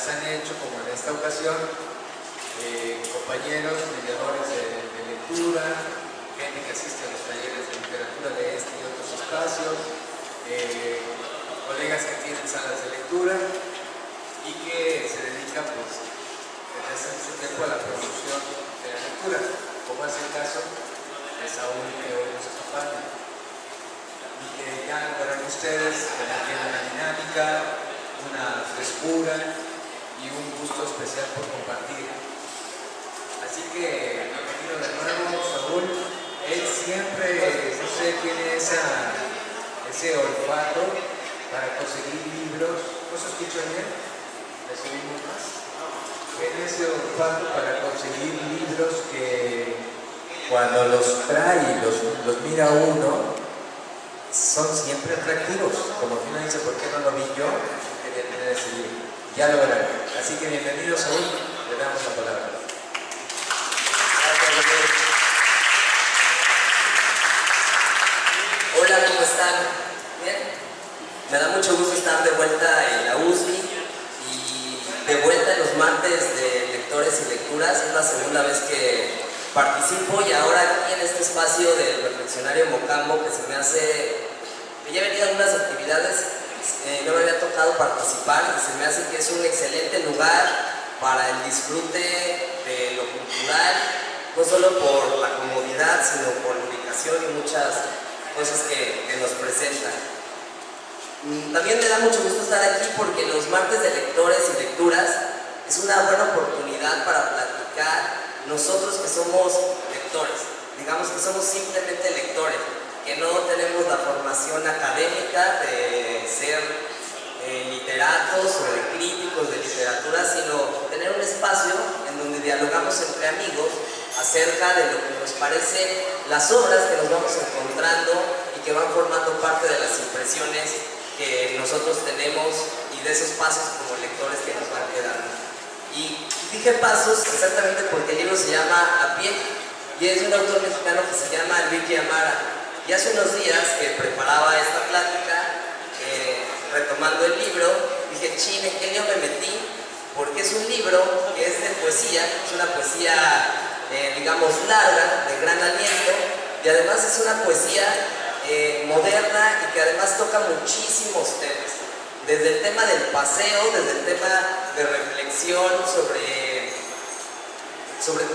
las han hecho, como en esta ocasión, compañeros, mediadores de lectura, gente que asiste a los talleres de literatura de este y otros espacios, colegas que tienen salas de lectura y que se dedican pues, desde hace mucho tiempo a la promoción de la lectura, como es el caso de Saúl, que hoy nos acompaña. Y que ya verán ustedes que tiene una dinámica, una frescura y un gusto especial por compartir. Así que bienvenido de nuevo, Saúl. Él siempre, no sé, tiene ese olfato para conseguir libros. ¿No se escucha bien? ¿Le subimos más? Tiene ese olfato para conseguir libros que cuando los trae y los mira uno, son siempre atractivos. Como que uno dice, ¿por qué no lo vi yo? Quería tener ese libro. Ya lo verán. Así que bienvenido, Saúl. Le damos la palabra. Hola, ¿cómo están? ¿Bien? Me da mucho gusto estar de vuelta en la USMI y de vuelta en los martes de lectores y lecturas. Es la segunda vez que participo y ahora aquí en este espacio del Reflexionario Mocambo, que se me hace, que ya he venido a algunas actividades, no me había tocado participar y se me hace que es un excelente lugar para el disfrute de lo cultural, no solo por la comodidad, sino por la ubicación y muchas cosas que nos presentan. También me da mucho gusto estar aquí porque los martes de lectores y lecturas es una buena oportunidad para platicar nosotros que somos lectores, digamos que somos simplemente lectores, que no tenemos la formación académica de ser literatos o de críticos de literatura, sino tener un espacio en donde dialogamos entre amigos acerca de lo que nos parece las obras que nos vamos encontrando y que van formando parte de las impresiones que nosotros tenemos y de esos pasos como lectores que nos van quedando. Y dije pasos exactamente porque el libro se llama A Pie y es de un autor mexicano que se llama Enrique Amara. Y hace unos días que preparaba esta plática, retomando el libro, dije, chin, ¿en qué lío me metí? Porque es un libro que es de poesía, es una poesía, digamos, larga, de gran aliento, y además es una poesía moderna y que además toca muchísimos temas. Desde el tema del paseo, desde el tema de reflexión sobre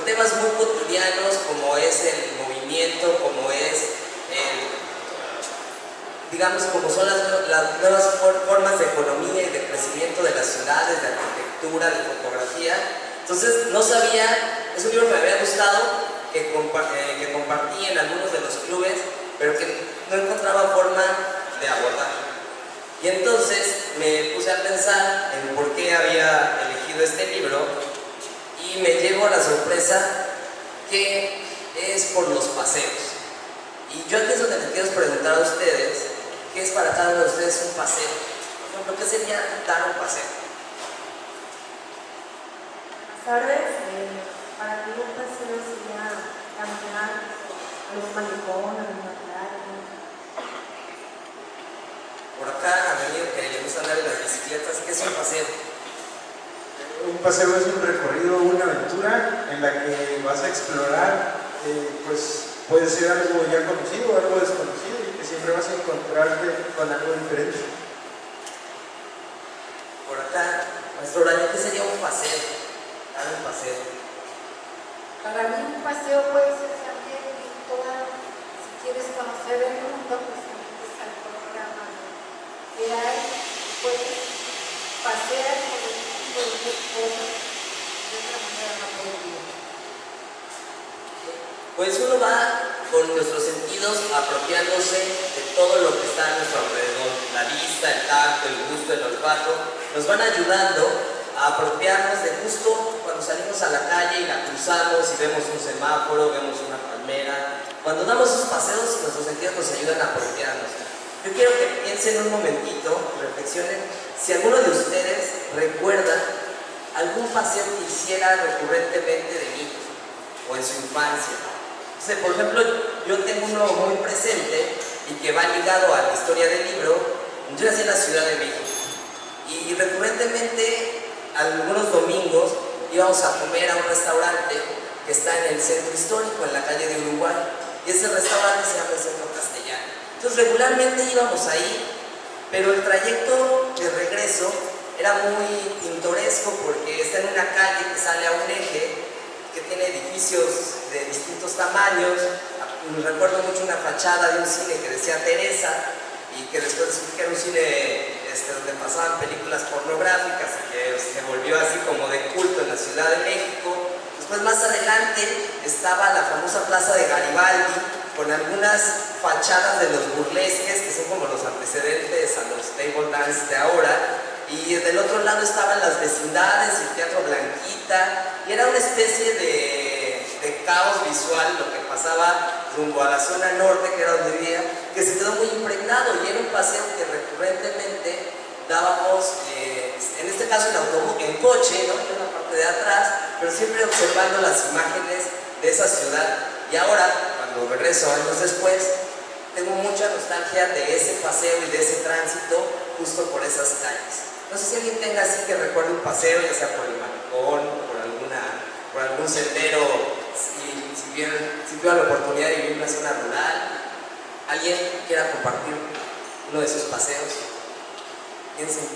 temas muy cotidianos como es el movimiento, como es digamos, como son las nuevas formas de economía y de crecimiento de las ciudades, de arquitectura, de fotografía. Entonces no sabía, es un libro que me había gustado, que compartí en algunos de los clubes, pero que no encontraba forma de abordar. Y entonces me puse a pensar en por qué había elegido este libro y me llevo a la sorpresa que es por los paseos. Y yo aquí es donde les quiero preguntar a ustedes, ¿qué es para cada uno de ustedes un paseo? Por ejemplo, ¿qué sería dar un paseo? Buenas tardes. Para mí un paseo sería caminar a los malecón, a los naturales. Por acá, a mí que le gusta andar en las bicicletas, ¿qué es un paseo? Un paseo es un recorrido, una aventura en la que vas a explorar, pues puede ser algo ya conocido, algo desconocido, y que siempre vas a encontrarte con algo diferente. Por acá, maestro Horario, ¿qué sería un paseo? Dar un paseo. Para mí un paseo puede ser también si quieres conocer el mundo, pues está el programa que hay, puedes pasear por el tipo de cosas de otra manera no podría. Pues uno va con nuestros sentidos apropiándose de todo lo que está a nuestro alrededor. La vista, el tacto, el gusto, el olfato, nos van ayudando a apropiarnos de justo cuando salimos a la calle y la cruzamos y vemos un semáforo, vemos una palmera. Cuando damos esos paseos, nuestros sentidos nos ayudan a apropiarnos. Yo quiero que piensen un momentito, reflexionen, si alguno de ustedes recuerda algún paseo que hiciera recurrentemente de niño o en su infancia. Por ejemplo, yo tengo uno muy presente y que va ligado a la historia del libro. Yo nací en la Ciudad de México y recurrentemente algunos domingos íbamos a comer a un restaurante que está en el centro histórico, en la calle de Uruguay, y ese restaurante se llama el Centro Castellano. Entonces regularmente íbamos ahí, pero el trayecto de regreso era muy pintoresco porque está en una calle que sale a un eje que tiene edificios de distintos tamaños. Recuerdo mucho una fachada de un cine que decía Teresa y que después descubrí que era un cine donde pasaban películas pornográficas y que se volvió así como de culto en la Ciudad de México. Después más adelante estaba la famosa Plaza de Garibaldi con algunas fachadas de los burlesques que son como los antecedentes a los table dance de ahora, y del otro lado estaban las vecindades, el Teatro Blanquita, y era una especie de caos visual lo que pasaba rumbo a la zona norte, que era donde vivía, que se quedó muy impregnado, y era un paseo que recurrentemente dábamos, en este caso en autobús, en coche, ¿no?, en la parte de atrás, pero siempre observando las imágenes de esa ciudad. Y ahora, cuando regreso años después, tengo mucha nostalgia de ese paseo y de ese tránsito justo por esas calles. No sé si alguien tenga así que recuerde un paseo, ya sea por el malecón, por algún sendero, si tuvo la oportunidad de vivir en una zona rural. ¿Alguien quiera compartir uno de esos paseos? Piensen.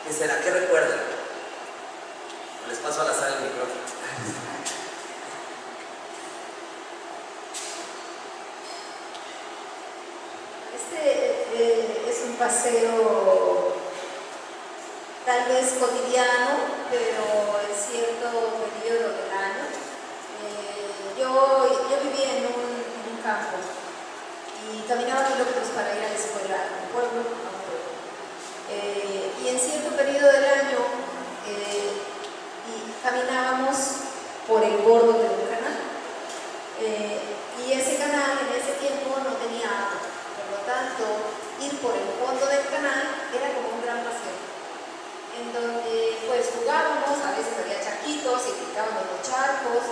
¿Qué será? ¿Qué recuerdan? Les paso a la sala el micrófono. Es un paseo tal vez cotidiano, pero en cierto periodo del año. Yo vivía en un campo y caminaba kilómetros para ir a la escuela, a un pueblo. Y en cierto periodo del año y caminábamos por el bordo de un canal. Y ese canal en ese tiempo no tenía agua. Por lo tanto, ir por el fondo del canal era como un gran paseo, en donde pues jugábamos, a veces había charquitos y picábamos los charcos,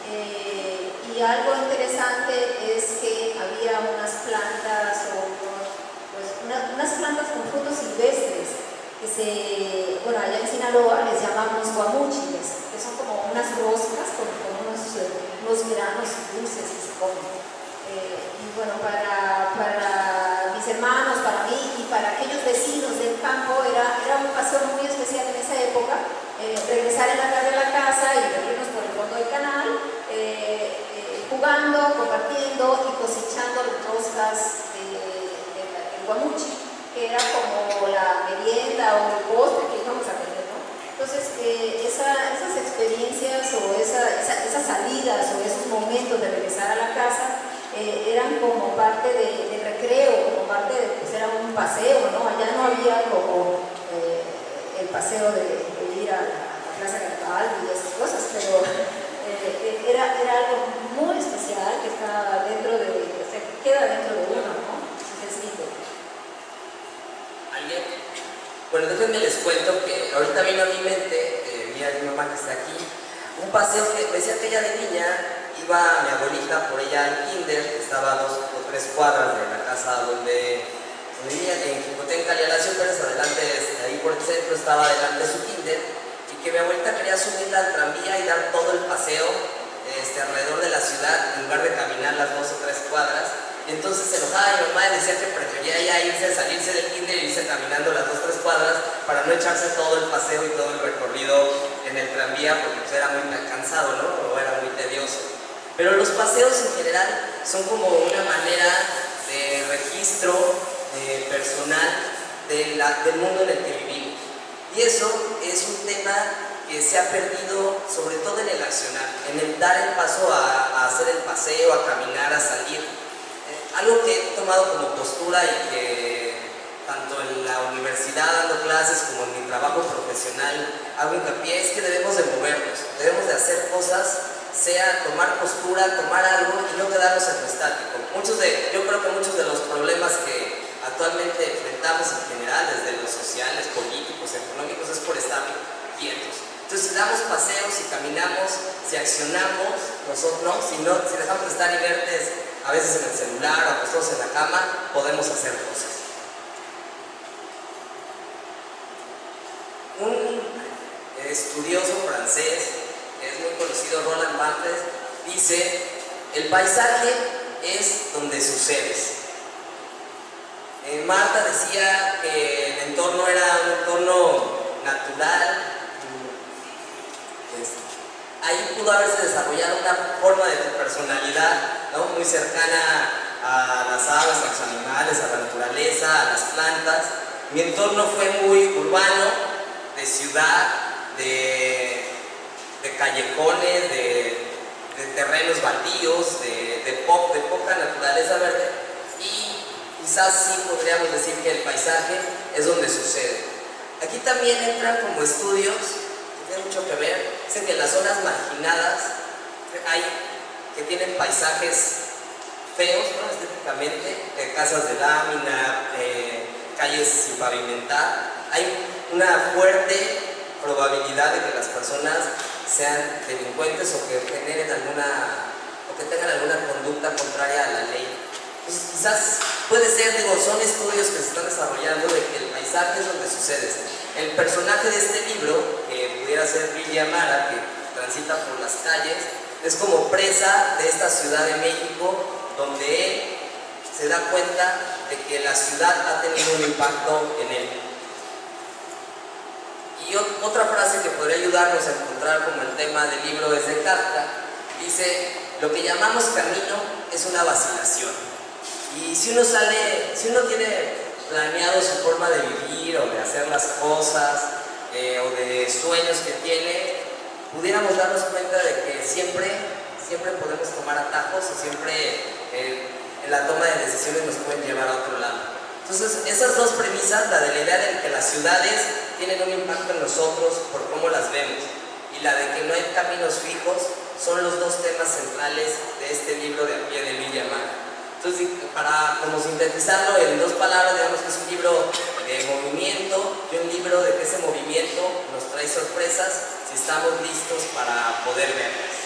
y algo interesante es que había unas plantas unas plantas con frutos silvestres que allá en Sinaloa les llamamos guamúchiles, que son como unas roscas con unos granos dulces que se comen. Y bueno, para mis hermanos, para mí y para aquellos vecinos del campo era un paseo muy especial en esa época, regresar en la tarde a la casa y venirnos por el fondo del canal, jugando, compartiendo y cosechando las roscas del guamuchi, que era como la merienda o el postre que íbamos a tener, ¿no? Entonces, esas experiencias o esas salidas o esos momentos de regresar a la casa eran como parte del recreo, como parte de, pues era un paseo, ¿no? Allá no había como el paseo de ir a la Plaza Garibaldi y esas cosas, pero era algo muy especial que está queda dentro de uno, ¿no? Es lindo. ¿Alguien? Bueno, déjenme les cuento que ahorita vino a mi mente, mira mi mamá que está aquí, un paseo que decía que ella de niña iba mi abuelita por ella al kinder, que estaba a 2 o 3 cuadras de la casa donde vivía, en Jicotenca, y Alacio Pérez, adelante, ahí por el centro estaba adelante su kinder, y que mi abuelita quería subirla al tranvía y dar todo el paseo alrededor de la ciudad en lugar de caminar las 2 o 3 cuadras. Y entonces se enojaba mi mamá y decía que prefería ya salirse del kinder y irse caminando las 2 o 3 cuadras para no echarse todo el paseo y todo el recorrido en el tranvía, porque pues era muy cansado, ¿no? O era muy tedioso. Pero los paseos en general son como una manera de registro personal del mundo en el que vivimos. Y eso es un tema que se ha perdido sobre todo en el accionar, en el dar el paso a hacer el paseo, a caminar, a salir. Algo que he tomado como postura y que tanto en la universidad dando clases como en mi trabajo profesional hago hincapié es que debemos de movernos, debemos de hacer cosas, sea tomar postura, tomar algo y no quedarnos en lo estático. Yo creo que muchos de los problemas que actualmente enfrentamos en general, desde los sociales, políticos, económicos, es por estar quietos. Entonces, si damos paseos, si caminamos, si accionamos, nosotros, ¿no? Si dejamos de estar inertes, a veces en el celular o acostados en la cama, podemos hacer cosas. Un estudioso francés, que es muy conocido, Roland Barthes, dice: el paisaje es donde sucedes. Marta decía que el entorno era un entorno natural. Ahí pudo haberse desarrollado una forma de tu personalidad, ¿no?, muy cercana a las aves, a los animales, a la naturaleza, a las plantas. Mi entorno fue muy urbano, de ciudad, de callejones, de terrenos baldíos, de poca naturaleza verde, y quizás sí podríamos decir que el paisaje es donde sucede. Aquí también entran como estudios que tienen mucho que ver. Dicen que en las zonas marginadas hay que tienen paisajes feos, ¿no?, estéticamente, casas de lámina, calles sin pavimentar. Hay una fuerte probabilidad de que las personas sean delincuentes o que generen tengan alguna conducta contraria a la ley. Entonces, quizás puede ser, son estudios que se están desarrollando de que el paisaje es donde sucede. El personaje de este libro, que pudiera ser Villa Mara, que transita por las calles, es como presa de esta Ciudad de México, donde él se da cuenta de que la ciudad ha tenido un impacto en él. Y otra frase que podría ayudarnos a encontrar como el tema del libro es de Kafka. Dice: lo que llamamos camino es una vacilación. Y si uno tiene planeado su forma de vivir o de hacer las cosas, o de sueños que tiene, pudiéramos darnos cuenta de que siempre podemos tomar atajos, o siempre en la toma de decisiones nos pueden llevar a otro lado. Entonces, esas dos premisas, la de la idea de que las ciudades tienen un impacto en nosotros por cómo las vemos, y la de que no hay caminos fijos, son los dos temas centrales de este libro de A pie de Villa Mara. Entonces, para como sintetizarlo en dos palabras, digamos que es un libro de movimiento y un libro de que ese movimiento nos trae sorpresas si estamos listos para poder verlas.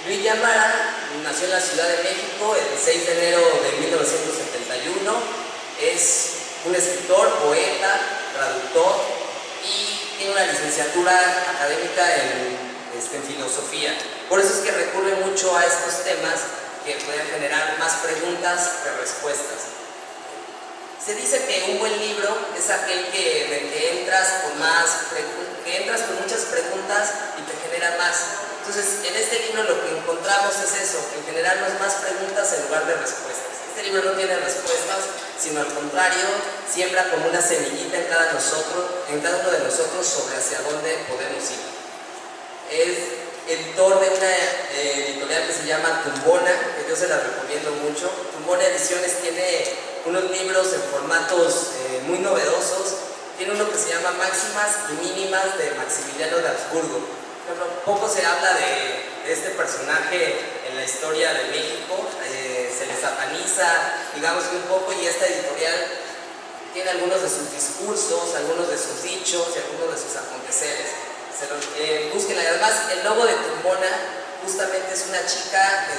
Villa Mara nació en la Ciudad de México el 6 de enero de 1971. Es un escritor, poeta, traductor y tiene una licenciatura académica en filosofía. Por eso es que recurre mucho a estos temas que pueden generar más preguntas que respuestas. Se dice que un buen libro es aquel que entras con muchas preguntas y te genera más. Entonces, en este libro lo que encontramos es eso, en generarnos más preguntas en lugar de respuestas. Este libro no tiene respuestas, sino al contrario, siembra como una semillita en cada uno de nosotros sobre hacia dónde podemos ir. Es editor de una editorial que se llama Tumbona, que yo se la recomiendo mucho. Tumbona Ediciones tiene unos libros en formatos muy novedosos. Tiene uno que se llama Máximas y Mínimas de Maximiliano de Habsburgo. Poco se habla de este personaje en la historia de México, se le sataniza, digamos que un poco, y esta editorial tiene algunos de sus discursos, algunos de sus dichos y algunos de sus aconteceres. Búsquenla. Además, el logo de Tumbona justamente es una chica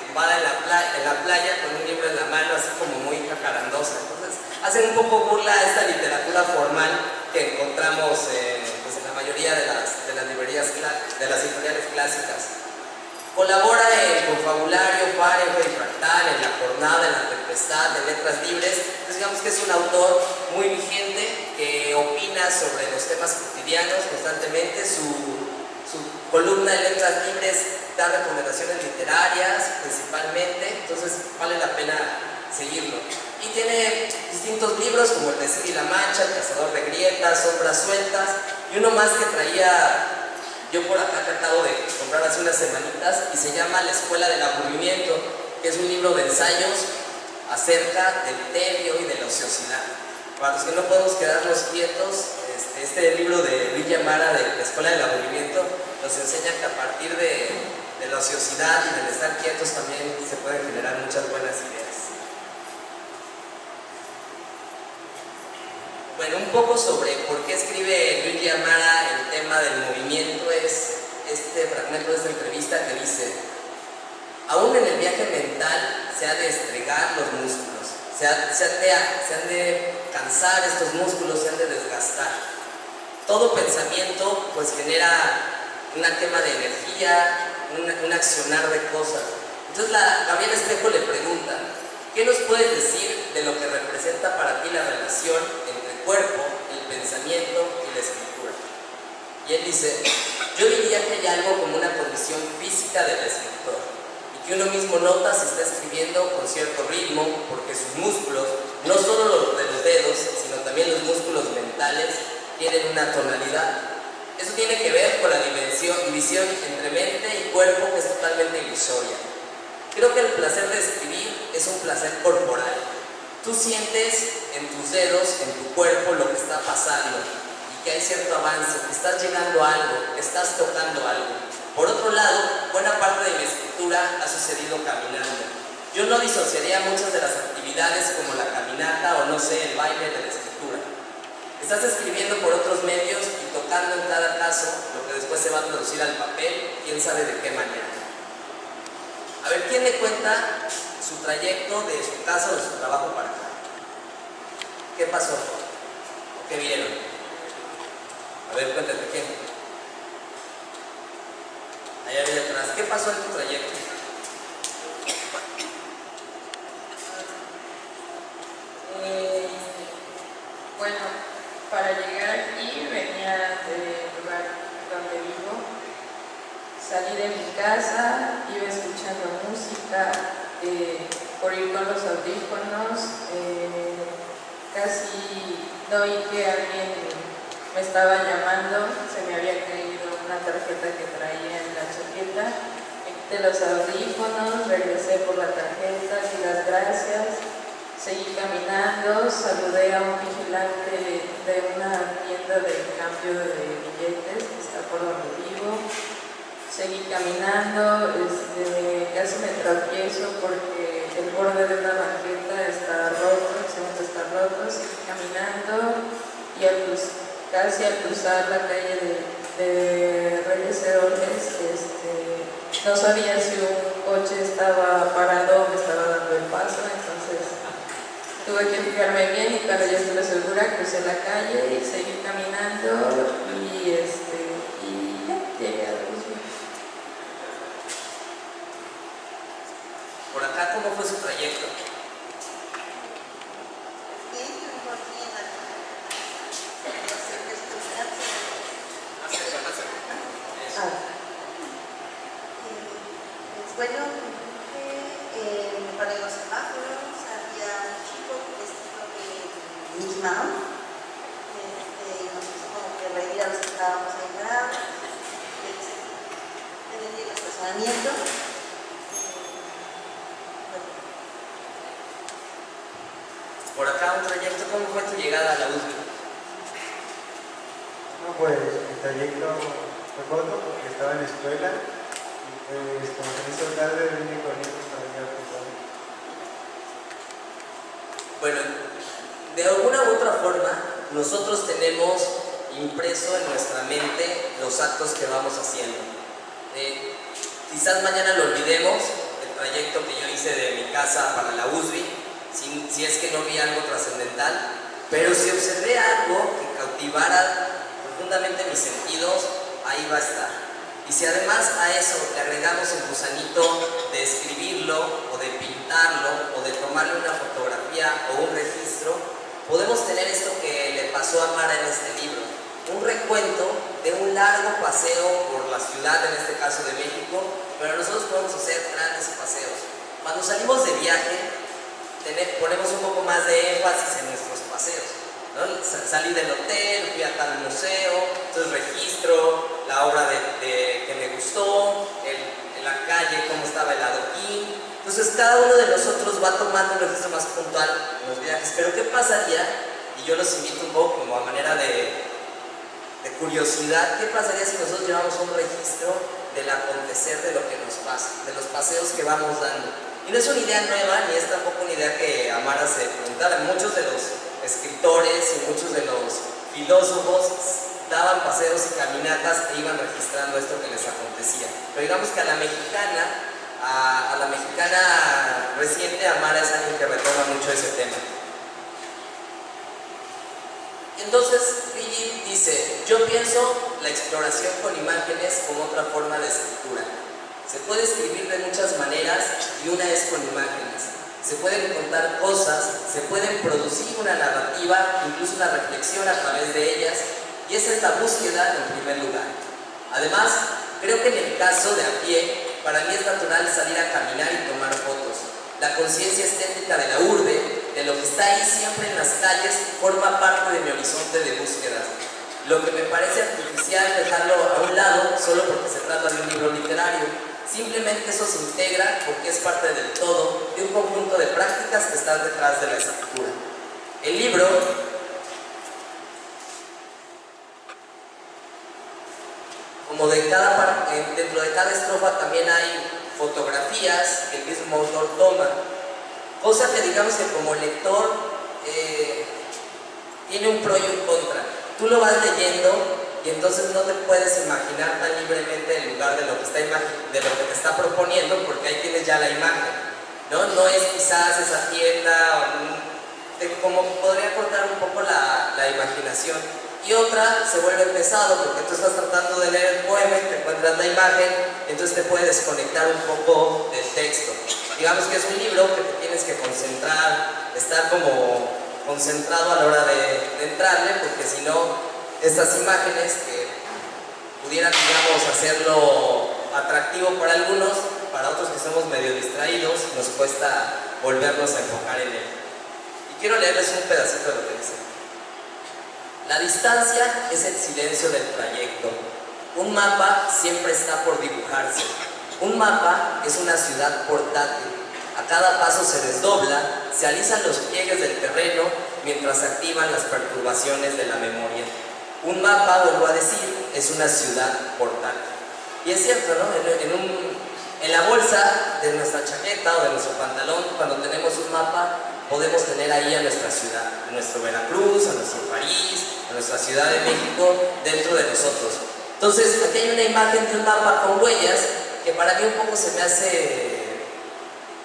tumbada en la playa con un libro en la mano, así como muy jacarandosa. Entonces, hacen un poco burla a esta literatura formal que encontramos en la mayoría de las librerías, de las editoriales clásicas. Colabora en Confabulario, Fahrenheit y Fractal, en La Jornada, en La Tempestad, en Letras Libres. Entonces, digamos que es un autor muy vigente que opina sobre los temas cotidianos constantemente. Su columna de Letras Libres da recomendaciones literarias principalmente, entonces vale la pena seguirlo. Y tiene distintos libros como El de Cid y la Mancha, El Cazador de Grietas, Sombras Sueltas, y uno más que traía yo por acá que acabo de comprar hace unas semanitas, y se llama La Escuela del Aburrimiento, que es un libro de ensayos acerca del tedio y de la ociosidad. Para los que no podemos quedarnos quietos, este libro de Villa Mara, de La Escuela del Aburrimiento, nos enseña que a partir de la ociosidad y del estar quietos también se pueden generar muchas buenas ideas. Bueno, un poco sobre por qué escribe Luigi Amara el tema del movimiento es este fragmento de esta entrevista que dice: aún en el viaje mental se ha de estregar los músculos, se han de cansar, estos músculos se han de desgastar. Todo pensamiento pues genera una quema de energía, un accionar de cosas. Entonces Gabriela Espejo le pregunta, ¿qué nos puedes decir de lo que representa para ti la relación entre el cuerpo, el pensamiento y la escritura? Y él dice, yo diría que hay algo como una condición física del escritor, y que uno mismo nota si está escribiendo con cierto ritmo, porque sus músculos, no solo los de los dedos, sino también los músculos mentales, tienen una tonalidad. Eso tiene que ver con la división entre mente y cuerpo, que es totalmente ilusoria. Creo que el placer de escribir es un placer corporal. Tú sientes en tus dedos, en tu cuerpo, lo que está pasando, y que hay cierto avance, que estás llegando a algo, que estás tocando algo. Por otro lado, buena parte de mi escritura ha sucedido caminando. Yo no disociaría muchas de las actividades como la caminata o no sé, el baile de la escritura. Estás escribiendo por otros medios y tocando en cada caso lo que después se va a traducir al papel, quién sabe de qué manera. A ver, ¿quién me cuenta su trayecto de su casa o de su trabajo para acá? ¿Qué pasó? ¿Qué vieron? A ver, cuéntate, ¿qué? Allá viene atrás. ¿Qué pasó en tu trayecto? Bueno, para llegar aquí venía del lugar donde vivo. Salí de mi casa, iba escuchando música, por ir con los audífonos, casi no oí que alguien me estaba llamando, se me había caído una tarjeta que traía en la chaqueta, me quité los audífonos, regresé por la tarjeta, di las gracias, seguí caminando, saludé a un vigilante de una tienda de cambio de billetes que está por donde vivo. Seguí caminando, casi me tropiezo porque el borde de una banqueta está roto, el cemento está roto. Seguí caminando y casi al cruzar la calle de Reyes Heroles, no sabía si un coche estaba parado o me estaba dando el paso, entonces tuve que fijarme bien y cuando ya estuve segura crucé la calle y seguí caminando y ya llegué a la luz. Por acá, ¿cómo fue su trayecto? Bien, yo vivo aquí en la Centro Estudiantil. Pues bueno, me paré en los semáforos, había un chico vestido de Mickey Mouse, y nos puso como que reír a los que estábamos ahí parados, en el estacionamiento. Por acá, un trayecto, ¿cómo fue tu llegada a la USBI? No, pues mi trayecto fue corto porque estaba en la escuela y pues como se me hizo tarde vine corriendo para llegar a jugar. Bueno, de alguna u otra forma, nosotros tenemos impreso en nuestra mente los actos que vamos haciendo. Quizás mañana lo olvidemos, el trayecto que yo hice de mi casa para la USBI, si es que no vi algo trascendental, pero si observé algo que cautivara profundamente mis sentidos, ahí va a estar. Y si además a eso le agregamos el gusanito de escribirlo, o de pintarlo, o de tomarle una fotografía o un registro, podemos tener esto que le pasó a Mara en este libro, un recuento de un largo paseo por la ciudad, en este caso de México, pero nosotros podemos hacer grandes paseos. Cuando salimos de viaje, ponemos un poco más de énfasis en nuestros paseos, ¿no? Salí del hotel, fui a tal museo, entonces registro la obra que me gustó, en la calle, cómo estaba el adoquín. Entonces cada uno de nosotros va tomando un registro más puntual en los viajes. Pero ¿qué pasaría? Y yo los invito un poco como a manera de curiosidad, ¿qué pasaría si nosotros llevamos un registro del acontecer de lo que nos pasa, de los paseos que vamos dando? Y no es una idea nueva, ni es tampoco una idea que Amara se preguntara. Muchos de los escritores y muchos de los filósofos daban paseos y caminatas e iban registrando esto que les acontecía. Pero digamos que a la mexicana reciente, Amara es alguien que retoma mucho ese tema. Y entonces Billy dice, yo pienso la exploración con imágenes como otra forma de escritura. Se puede escribir de muchas maneras y una es con imágenes. Se pueden contar cosas, se pueden producir una narrativa, incluso una reflexión a través de ellas, y esa es la búsqueda en primer lugar. Además, creo que en el caso de a pie, para mí es natural salir a caminar y tomar fotos. La conciencia estética de la urbe, de lo que está ahí siempre en las calles, forma parte de mi horizonte de búsquedas. Lo que me parece artificial dejarlo a un lado solo porque se trata de un libro literario. Simplemente eso se integra porque es parte del todo, de un conjunto de prácticas que están detrás de la escritura. El libro como dentro de cada estrofa también hay fotografías que el mismo autor toma, cosa que digamos que como lector tiene un pro y un contra. Tú lo vas leyendo y entonces no te puedes imaginar tan libremente el lugar de lo que te está proponiendo, porque ahí tienes ya la imagen, ¿no? No es quizás esa tienda como podría cortar un poco la imaginación. Y otra, se vuelve pesado porque tú estás tratando de leer el poema y te encuentras la imagen, entonces te puedes desconectar un poco del texto. Digamos que es un libro que te tienes que concentrar, estar como concentrado a la hora de entrarle, porque si no, estas imágenes que pudieran, digamos, hacerlo atractivo para algunos, para otros que somos medio distraídos, nos cuesta volvernos a enfocar en él. Y quiero leerles un pedacito de lo que dice. La distancia es el silencio del trayecto. Un mapa siempre está por dibujarse. Un mapa es una ciudad portátil. A cada paso se desdobla, se alisan los pliegues del terreno mientras se activan las perturbaciones de la memoria. Un mapa, vuelvo a decir, es una ciudad portátil. Y es cierto, ¿no? En la bolsa de nuestra chaqueta o de nuestro pantalón, cuando tenemos un mapa, podemos tener ahí a nuestra ciudad, a nuestro Veracruz, a nuestro París, a nuestra Ciudad de México, dentro de nosotros. Entonces, aquí hay una imagen de un mapa con huellas, que para mí un poco se me hace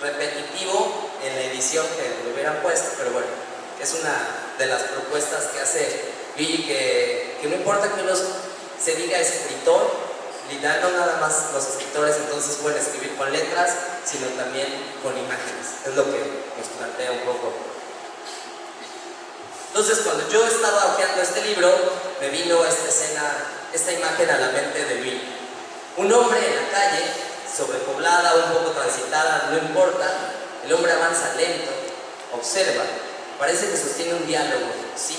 repetitivo en la edición que le hubieran puesto, pero bueno, es una de las propuestas que hace Billy, que no importa que uno se diga escritor, literal, no nada más los escritores entonces pueden escribir con letras, sino también con imágenes. Es lo que nos plantea un poco. Entonces, cuando yo estaba hojeando este libro, me vino esta escena, esta imagen a la mente de Billy. Un hombre en la calle, sobrepoblada, un poco transitada, no importa, el hombre avanza lento, observa, parece que sostiene un diálogo, sí,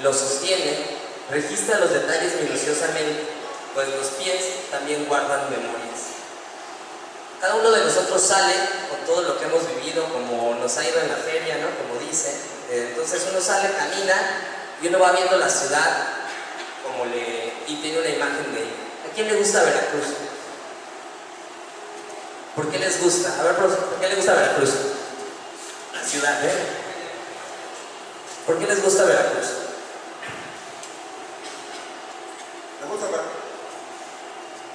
lo sostiene, registra los detalles minuciosamente, pues los pies también guardan memorias. Cada uno de nosotros sale con todo lo que hemos vivido, como nos ha ido en la feria, ¿no? Como dice. Entonces uno sale, camina y uno va viendo la ciudad y tiene una imagen de ella. ¿A quién le gusta Veracruz? ¿Por qué les gusta? A ver, profesor, ¿por qué les gusta Veracruz? La ciudad, ¿eh? ¿Por qué les gusta Veracruz?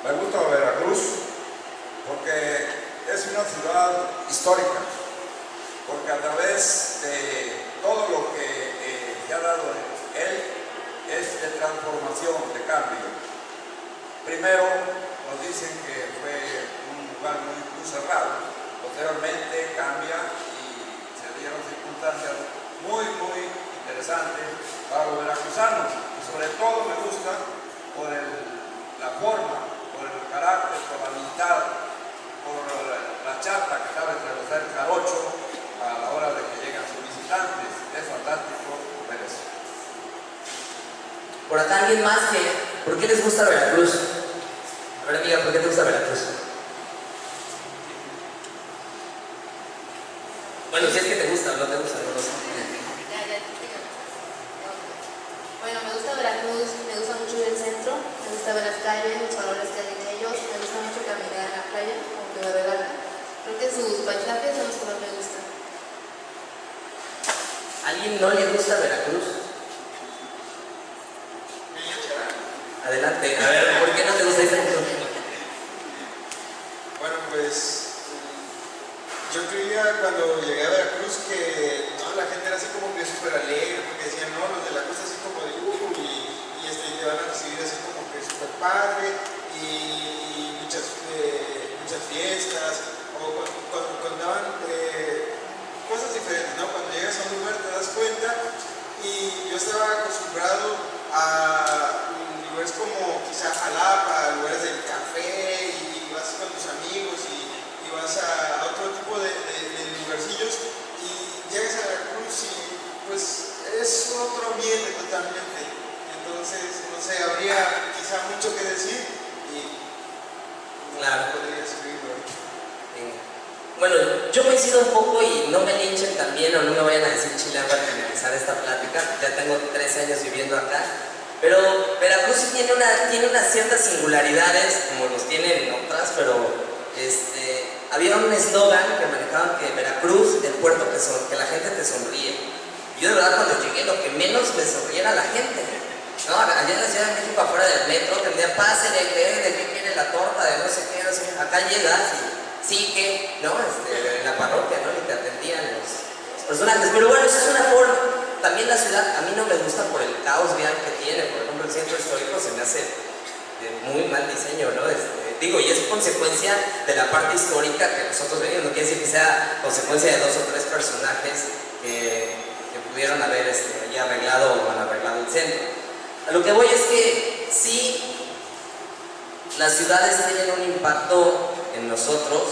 Me gusta Veracruz porque es una ciudad histórica, porque a través de todo lo que se ha dado en él es de transformación, de cambio. Primero nos dicen que fue un lugar muy cerrado, posteriormente cambia y se dieron circunstancias muy interesantes para los veracruzanos, y sobre todo me gusta por la forma, por el carácter, por la amistad, por la charla que sabe atravesar el jarocho a la hora de que llegan sus visitantes. Es fantástico ver eso. Por acá alguien más ¿por qué les gusta Veracruz? A ver, amiga, ¿por qué te gusta Veracruz? Bueno, si es que te gusta o no te gusta, no lo sé. Bueno, me gusta Veracruz, me gusta mucho el centro, me gusta ver las calles, los valores que hay en ellos, me gusta mucho caminar en la playa, como que me relaja. Creo que sus paisajes son los que más me gustan. ¿A alguien no le gusta Veracruz? Adelante, a ver, ¿por qué no te gusta ese centro? Bueno, pues yo creía cuando llegué a Veracruz que toda la la gente era así como que súper alegre, porque decían, no, los de la costa así como de y te van a recibir así como que súper padre, y muchas fiestas, o contaban cosas diferentes, ¿no? Cuando llegas a un lugar te das cuenta, y yo estaba acostumbrado a lugares como quizá Jalapa, lugares del café, y vas con tus amigos, y vas a otro tipo de lugarcillos, y llegas a Veracruz y pues es otro ambiente totalmente. Entonces, no sé, habría quizá mucho que decir y Claro. podría escribirlo. Bueno, yo me incido un poco y no me linchen también o no me vayan a decir chilango para finalizar esta plática. Ya tengo 13 años viviendo acá. Pero Veracruz sí tiene unas ciertas singularidades, como los tienen otras, pero había un eslogan que manejaban que Veracruz, el puerto que la gente te sonríe. Yo de verdad cuando llegué lo que menos me sonría era la gente. No, allá en la Ciudad de México afuera del metro tendría pase de qué quiere la torta, de no sé qué, no sé qué. Acá llegas y sí que, ¿no? En la parroquia, ¿no? Y te atendían los personajes. Pero bueno, eso es una forma. También la ciudad, a mí no me gusta por el caos vial que tiene. Por ejemplo, el centro histórico se me hace de muy mal diseño, ¿no? Digo, y es consecuencia de la parte histórica que nosotros venimos. No quiere decir que sea consecuencia de 2 o 3 personajes que pudieron haber ya arreglado o han arreglado el centro. A lo que voy es que sí, las ciudades tienen un impacto en nosotros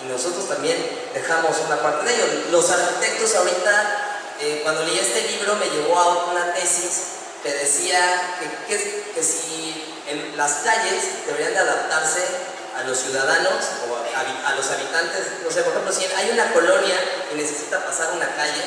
y nosotros también dejamos una parte de ello. Los arquitectos ahorita, cuando leí este libro me llevó a una tesis que decía que si en las calles deberían de adaptarse a los ciudadanos o a los habitantes. No sé, por ejemplo, si hay una colonia y necesita pasar una calle,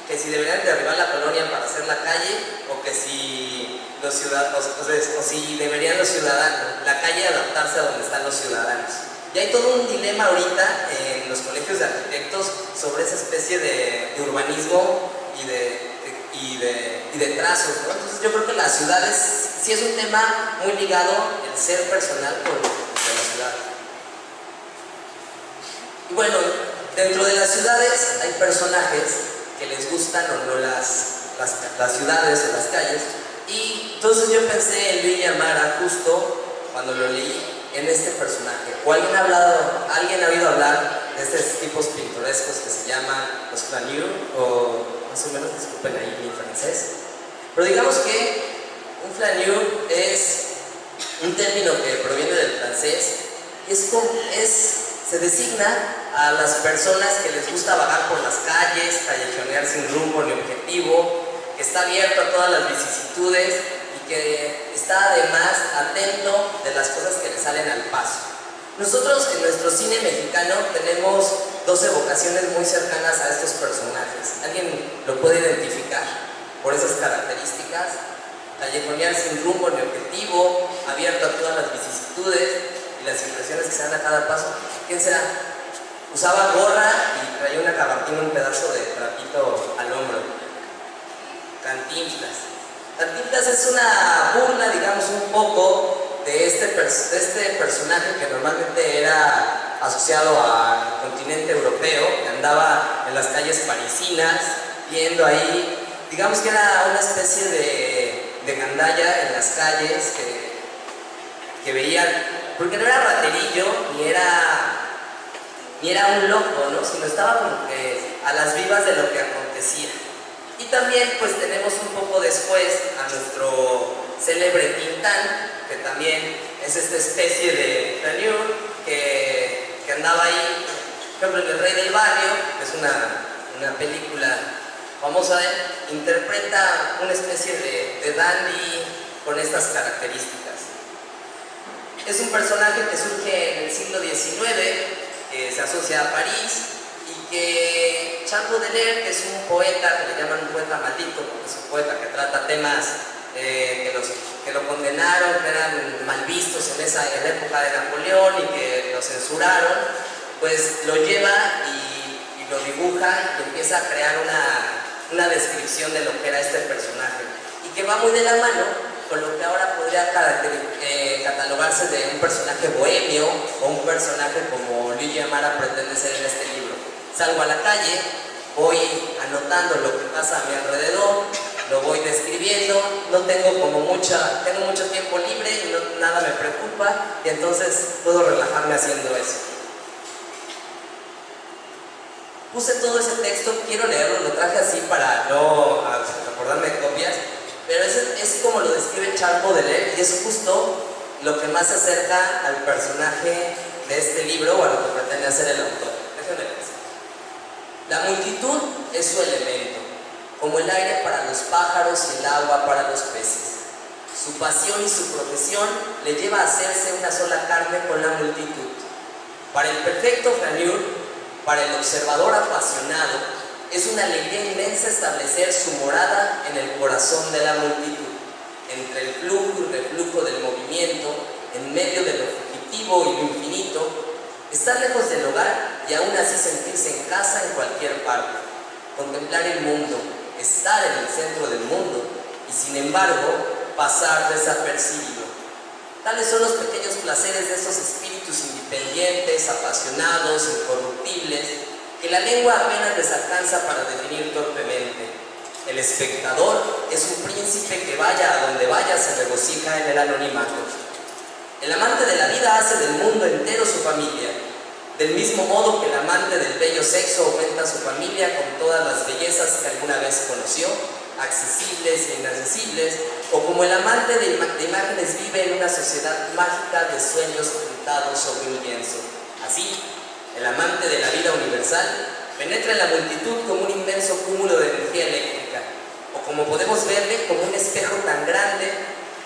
que si deberían derribar la colonia para hacer la calle, o que si los ciudadanos, o si deberían la calle adaptarse a donde están los ciudadanos. Y hay todo un dilema ahorita en los colegios de arquitectos sobre esa especie de urbanismo y de trazos, ¿no? Entonces yo creo que las ciudades sí es un tema muy ligado el ser personal con la ciudad. Y bueno, dentro de las ciudades hay personajes que les gustan o no las ciudades o las calles, y entonces yo pensé en Luigi Amara justo cuando lo leí en este personaje. ¿O alguien ha oído hablar de estos tipos pintorescos que se llaman los flaneurs, o más o menos, disculpen ahí mi francés, pero digamos que un flaneur es un término que proviene del francés y se designa a las personas que les gusta vagar por las calles, callejonear sin rumbo ni objetivo, que está abierto a todas las vicisitudes y que está además atento de las cosas que le salen al paso. Nosotros en nuestro cine mexicano tenemos 2 evocaciones muy cercanas a estos personajes. ¿Alguien lo puede identificar por esas características? Callejonear sin rumbo ni objetivo, abierto a todas las vicisitudes y las impresiones que se dan a cada paso. ¿Quién será? Usaba gorra y traía una gabardina, un pedazo de trapito al hombro. Cantinflas. Cantinflas es una burla, digamos, un poco de este personaje que normalmente era asociado al continente europeo, que andaba en las calles parisinas, viendo ahí, digamos que era una especie de gandalla en las calles que veían, porque no era raterillo, ni era un loco, ¿no? Sino estaba como que a las vivas de lo que acontecía. Y también pues tenemos un poco después a nuestro célebre Tintán, que también es esta especie de flaneur que andaba ahí, por ejemplo, en El Rey del Barrio, que es una película famosa de él, interpreta una especie de dandy con estas características. Es un personaje que surge en el siglo XIX, que se asocia a París, y que Charles Baudelaire, que es un poeta, que le llaman un poeta maldito, porque es un poeta que trata temas que lo condenaron, que eran mal vistos en la época de Napoleón y que lo censuraron, pues lo lleva y lo dibuja y empieza a crear una descripción de lo que era este personaje, y que va muy de la mano con lo que ahora podría catalogarse de un personaje bohemio o un personaje como Luigi Amara pretende ser en este libro. Salgo a la calle voy anotando lo que pasa a mi alrededor, lo voy describiendo, no tengo tengo mucho tiempo libre y nada me preocupa, y entonces puedo relajarme haciendo eso. Puse todo ese texto, quiero leerlo, lo traje así para no acordarme de copias, pero es como lo describe Charles Baudelaire, y es justo lo que más se acerca al personaje de este libro o a lo que pretende hacer el autor. Déjenme decir. La multitud es su elemento, como el aire para los pájaros y el agua para los peces. Su pasión y su profesión le lleva a hacerse una sola carne con la multitud. Para el perfecto Flaneur, para el observador apasionado, es una alegría inmensa establecer su morada en el corazón de la multitud, entre el flujo y reflujo del movimiento, en medio de lo fugitivo y lo infinito, estar lejos del hogar y aún así sentirse en casa en cualquier parte, contemplar el mundo, estar en el centro del mundo y sin embargo pasar desapercibido. Tales son los pequeños placeres de esos espíritus independientes, apasionados, incorruptibles, que la lengua apenas les alcanza para definir torpemente. El espectador es un príncipe que vaya a donde vaya se regocija en el anonimato. El amante de la vida hace del mundo entero su familia, del mismo modo que el amante del bello sexo aumenta su familia con todas las bellezas que alguna vez conoció, accesibles e inaccesibles, o como el amante de imágenes vive en una sociedad mágica de sueños pintados sobre un lienzo. Así, el amante de la vida universal penetra en la multitud como un inmenso cúmulo de energía eléctrica, o como podemos verle como un espejo tan grande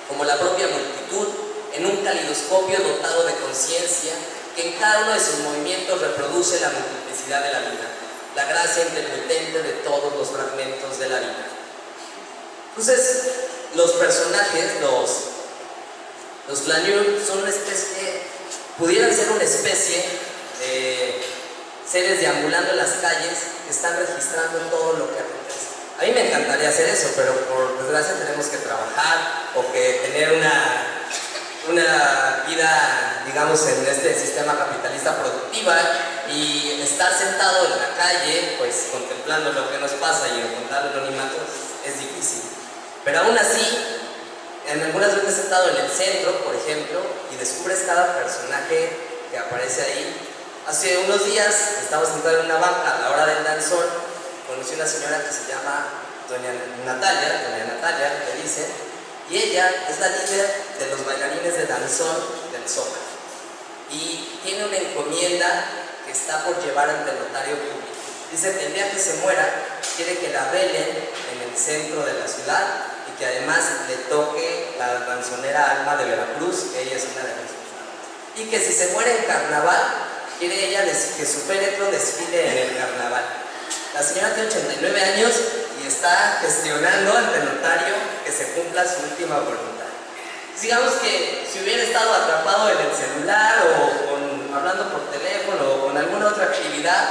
como la propia multitud, en un calidoscopio dotado de conciencia que en cada uno de sus movimientos reproduce la multiplicidad de la vida, la gracia intermitente de todos los fragmentos de la vida. Entonces, los personajes, los Flaneur, son una especie, pudieran ser una especie de seres deambulando en las calles que están registrando todo lo que acontece. A mí me encantaría hacer eso, pero por desgracia tenemos que trabajar o que tener una vida, digamos, en este sistema capitalista productiva, y estar sentado en la calle, pues contemplando lo que nos pasa y encontrar anonimato es difícil. Pero aún así, en algunas veces he estado en el centro, por ejemplo, y descubres cada personaje que aparece ahí. Hace unos días estaba sentado en una banca a la hora del danzón, conocí una señora que se llama doña Natalia, le dice, y ella es la líder de los bailarines de danzón del Zócalo. Y tiene una encomienda que está por llevar ante el notario público. Dice que el día que se muera, quiere que la velen en el centro de la ciudad y que además le toque la danzonera Alma de Veracruz, que ella es una de las personas. Y que si se muere en carnaval, quiere ella que su féretro desfile en el carnaval. La señora tiene 89 años y está gestionando ante el notario que se cumpla su última voluntad. Digamos que si hubiera estado atrapado en el celular o hablando por teléfono o con alguna otra actividad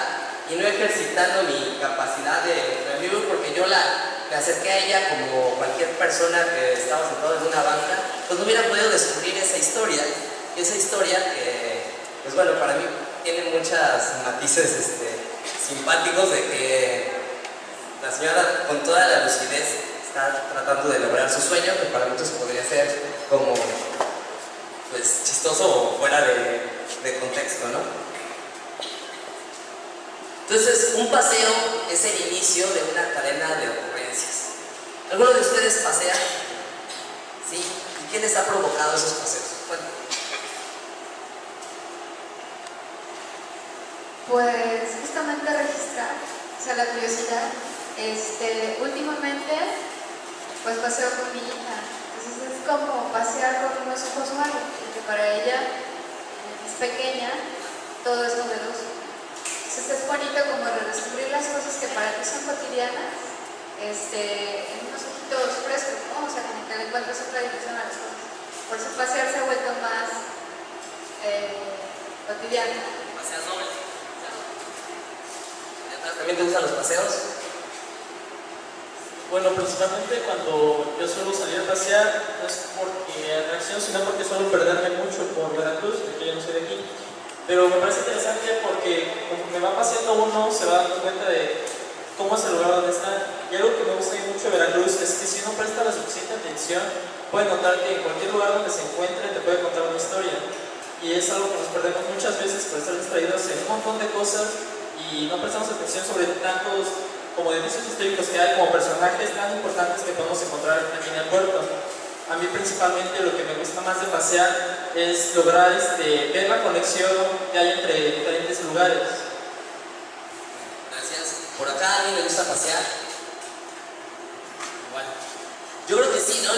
y no ejercitando mi capacidad de review, porque yo me acerqué a ella como cualquier persona que estaba sentado en una banca, pues no hubiera podido descubrir esa historia. Y esa historia que, pues bueno, para mí tiene muchos matices simpáticos, de que la señora con toda la lucidez está tratando de lograr su sueño, que para muchos podría ser como pues chistoso o fuera de contexto, ¿no? Entonces, un paseo es el inicio de una cadena de ocurrencias. ¿Alguno de ustedes pasea? ¿Sí? ¿Y qué les ha provocado esos paseos? Bueno. Pues justamente registrar, o sea, la curiosidad. Últimamente, pues paseo con mi hija. Entonces es como pasear con unos ojos nuevos, porque para ella es pequeña, todo es novedoso. Entonces es bonito como redescubrir las cosas que para ti son cotidianas, en unos ojitos frescos, ¿no? O sea, como que le encuentras otra dimensión a las cosas. Por eso pasear se ha vuelto más cotidiano. Paseas doble. ¿También te gustan los paseos? Bueno, principalmente cuando yo suelo salir a pasear, no es porque reacciono, sino porque suelo perderme mucho por Veracruz, porque yo no soy de aquí. Pero me parece interesante porque conforme va paseando uno, se va dando cuenta de cómo es el lugar donde están. Y algo que me gusta mucho de Veracruz es que si uno presta la suficiente atención, puede notar que en cualquier lugar donde se encuentre te puede contar una historia. Y es algo que nos perdemos muchas veces por estar distraídos en un montón de cosas y no prestamos atención sobre tantos como edificios históricos que hay, como personajes tan importantes que podemos encontrar aquí en el puerto. A mí principalmente lo que me gusta más de pasear es lograr ver la conexión que hay entre diferentes lugares. Gracias. Por acá a mí me gusta pasear. Igual. Yo creo que sí, ¿no?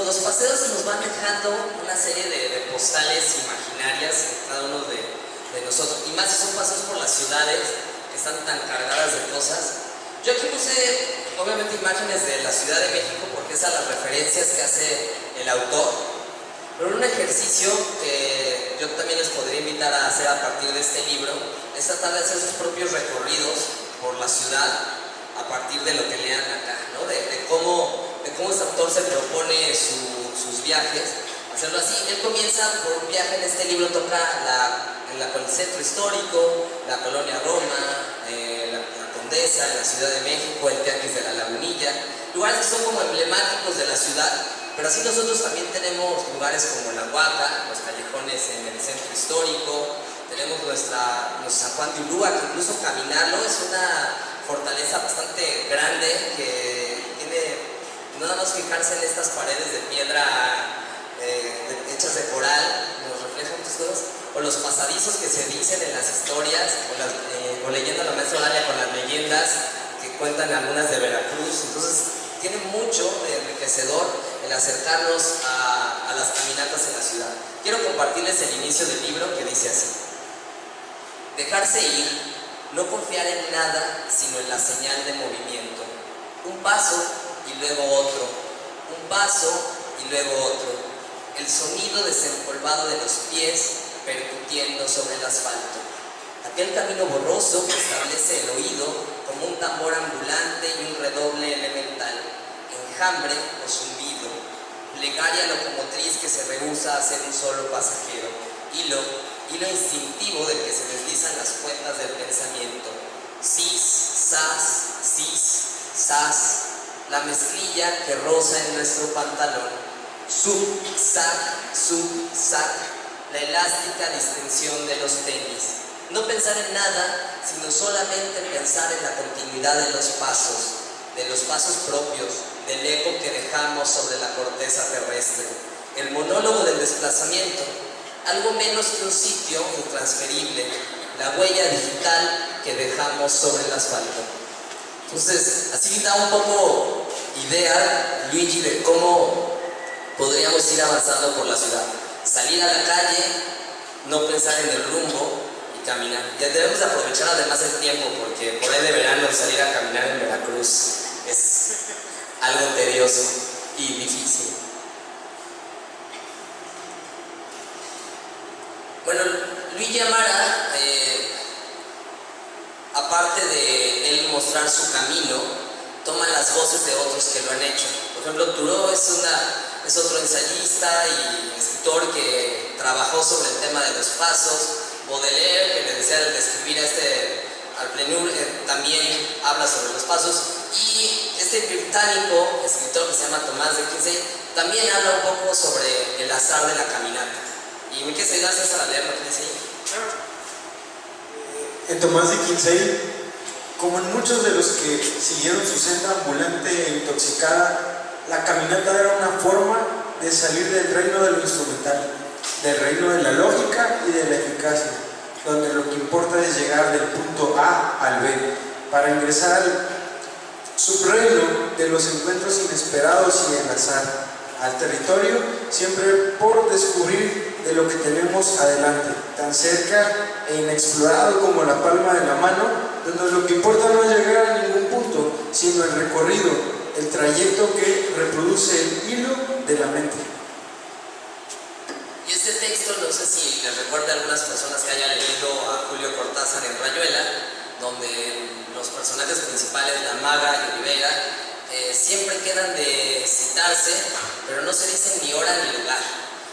Los paseos nos van dejando una serie de postales imaginarias en cada uno de nosotros. Y más si son paseos por las ciudades que están tan cargadas de cosas. Yo aquí puse, obviamente, imágenes de la Ciudad de México porque esas son las referencias que hace el autor. Pero un ejercicio que yo también les podría invitar a hacer a partir de este libro es tratar de hacer sus propios recorridos por la ciudad a partir de lo que lean acá, ¿no? De cómo este autor se propone sus viajes, hacerlo así. Él comienza por un viaje en este libro, toca el centro histórico, la colonia Roma, la Condesa, la Ciudad de México, el Tianguis de la Lagunilla, lugares que son como emblemáticos de la ciudad, pero así nosotros también tenemos lugares como la Huaca, los callejones en el centro histórico, tenemos nuestra San Juan de Ulúa, que incluso caminarlo es una fortaleza bastante grande que tiene, no nada más fijarse en estas paredes de piedra hechas de coral, nos reflejan muchas cosas, o los pasadizos que se dicen en las historias, o leyendo a la maestra Olaria con las leyendas que cuentan algunas de Veracruz. Entonces tiene mucho de enriquecedor el acercarnos a las caminatas en la ciudad. Quiero compartirles el inicio del libro que dice así: dejarse ir, no confiar en nada sino en la señal de movimiento, un paso y luego otro, un paso y luego otro, el sonido desempolvado de los pies percutiendo sobre el asfalto, aquel camino borroso que establece el oído como un tambor ambulante y un redoble elemental, enjambre o zumbido, plegaria locomotriz que se rehúsa a ser un solo pasajero, hilo instintivo del que se deslizan las cuerdas del pensamiento, sis, sas, la mezclilla que roza en nuestro pantalón, sub, sac, la elástica distensión de los tenis. No pensar en nada, sino solamente pensar en la continuidad de los pasos propios, del eco que dejamos sobre la corteza terrestre, el monólogo del desplazamiento, algo menos que un sitio intransferible, la huella digital que dejamos sobre el asfalto. Entonces, así da un poco idea, Luigi, de cómo podríamos ir avanzando por la ciudad. Salir a la calle, no pensar en el rumbo y caminar. Ya debemos aprovechar además el tiempo, porque por ahí de verano salir a caminar en Veracruz es algo tedioso y difícil. Bueno, Luigi Amara, aparte de él mostrar su camino, toma las voces de otros que lo han hecho. Por ejemplo, Thoreau es otro ensayista y escritor que trabajó sobre el tema de los pasos. Baudelaire, que le decía al describir al Plenur, también habla sobre los pasos. Y este británico, escritor que se llama Tomás de Quincey, también habla un poco sobre el azar de la caminata. Y me quieres ayudar a leer lo que dice ahí. En Tomás de Quincey, como en muchos de los que siguieron su senda ambulante e intoxicada, la caminata era una forma de salir del reino de lo instrumental, del reino de la lógica y de la eficacia, donde lo que importa es llegar del punto A al B, para ingresar al subreino de los encuentros inesperados y el azar, al territorio siempre por descubrir de lo que tenemos adelante, tan cerca e inexplorado como la palma de la mano, donde lo que importa no es llegar a ningún punto, sino el recorrido, el trayecto que reproduce el hilo de la mente. Y este texto, no sé si les recuerda a algunas personas que hayan leído a Julio Cortázar en Rayuela, donde los personajes principales, la maga y Olivera, siempre quedan de citarse, pero no se dicen ni hora ni lugar.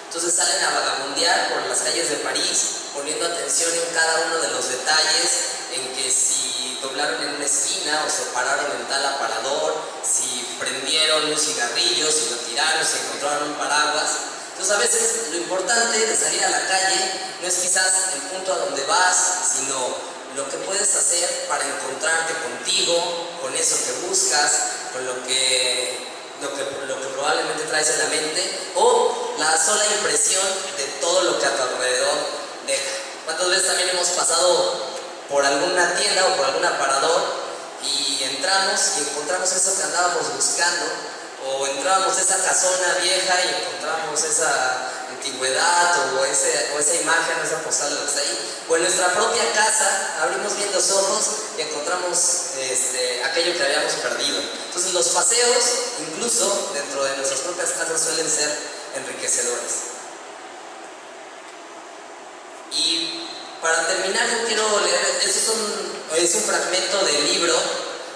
Entonces salen a vagabundear por las calles de París, poniendo atención en cada uno de los detalles, en que si doblaron en una esquina o se pararon en tal aparador, si prendieron un cigarrillo, si lo tiraron, si encontraron un paraguas. Entonces a veces lo importante de salir a la calle no es quizás el punto a donde vas, sino lo que puedes hacer para encontrarte contigo, con eso que buscas, con lo que probablemente traes en la mente, o la sola impresión de todo lo que a tu alrededor deja. ¿Cuántas veces también hemos pasado por alguna tienda o por algún aparador y entramos y encontramos eso que andábamos buscando, o entrábamos a esa casona vieja y encontramos esa antigüedad o esa imagen, esa postal de lo que está ahí, o en nuestra propia casa abrimos bien los ojos y encontramos aquello que habíamos perdido? Entonces los paseos, incluso dentro de nuestras propias casas, suelen ser enriquecedores. Y para terminar, yo quiero leer, es un fragmento del libro,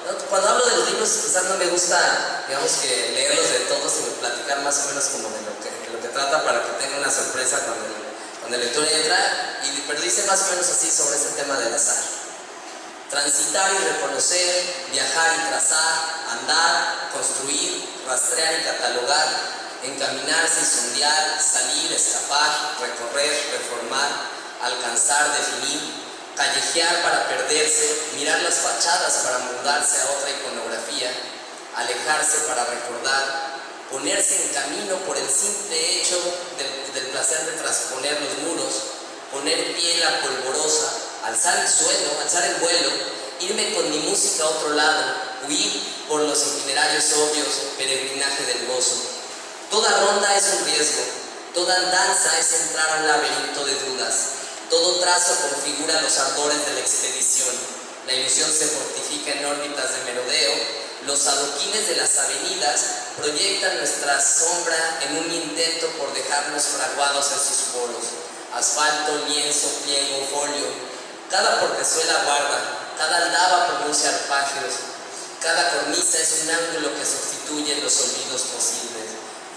¿no? Cuando hablo de los libros, quizás no me gusta, digamos, que leerlos de todos, sino platicar más o menos como de lo que trata, para que tenga una sorpresa cuando el lector entra, pero dice más o menos así sobre este tema del azar. Transitar y reconocer, viajar y trazar, andar, construir, rastrear y catalogar, encaminarse y sondear, salir, escapar, recorrer, reformar, alcanzar, definir, callejear para perderse, mirar las fachadas para mudarse a otra iconografía, alejarse para recordar, ponerse en camino por el simple hecho del placer de trasponer los muros, poner piel a polvorosa, alzar el vuelo, irme con mi música a otro lado, huir por los itinerarios obvios, peregrinaje del gozo. Toda ronda es un riesgo, toda andanza es entrar al laberinto de dudas. Todo trazo configura los ardores de la expedición. La ilusión se fortifica en órbitas de merodeo. Los adoquines de las avenidas proyectan nuestra sombra en un intento por dejarnos fraguados en sus poros. Asfalto, lienzo, pliego, folio. Cada portezuela guarda, cada aldaba pronuncia arpagios. Cada cornisa es un ángulo que sustituye los olvidos posibles.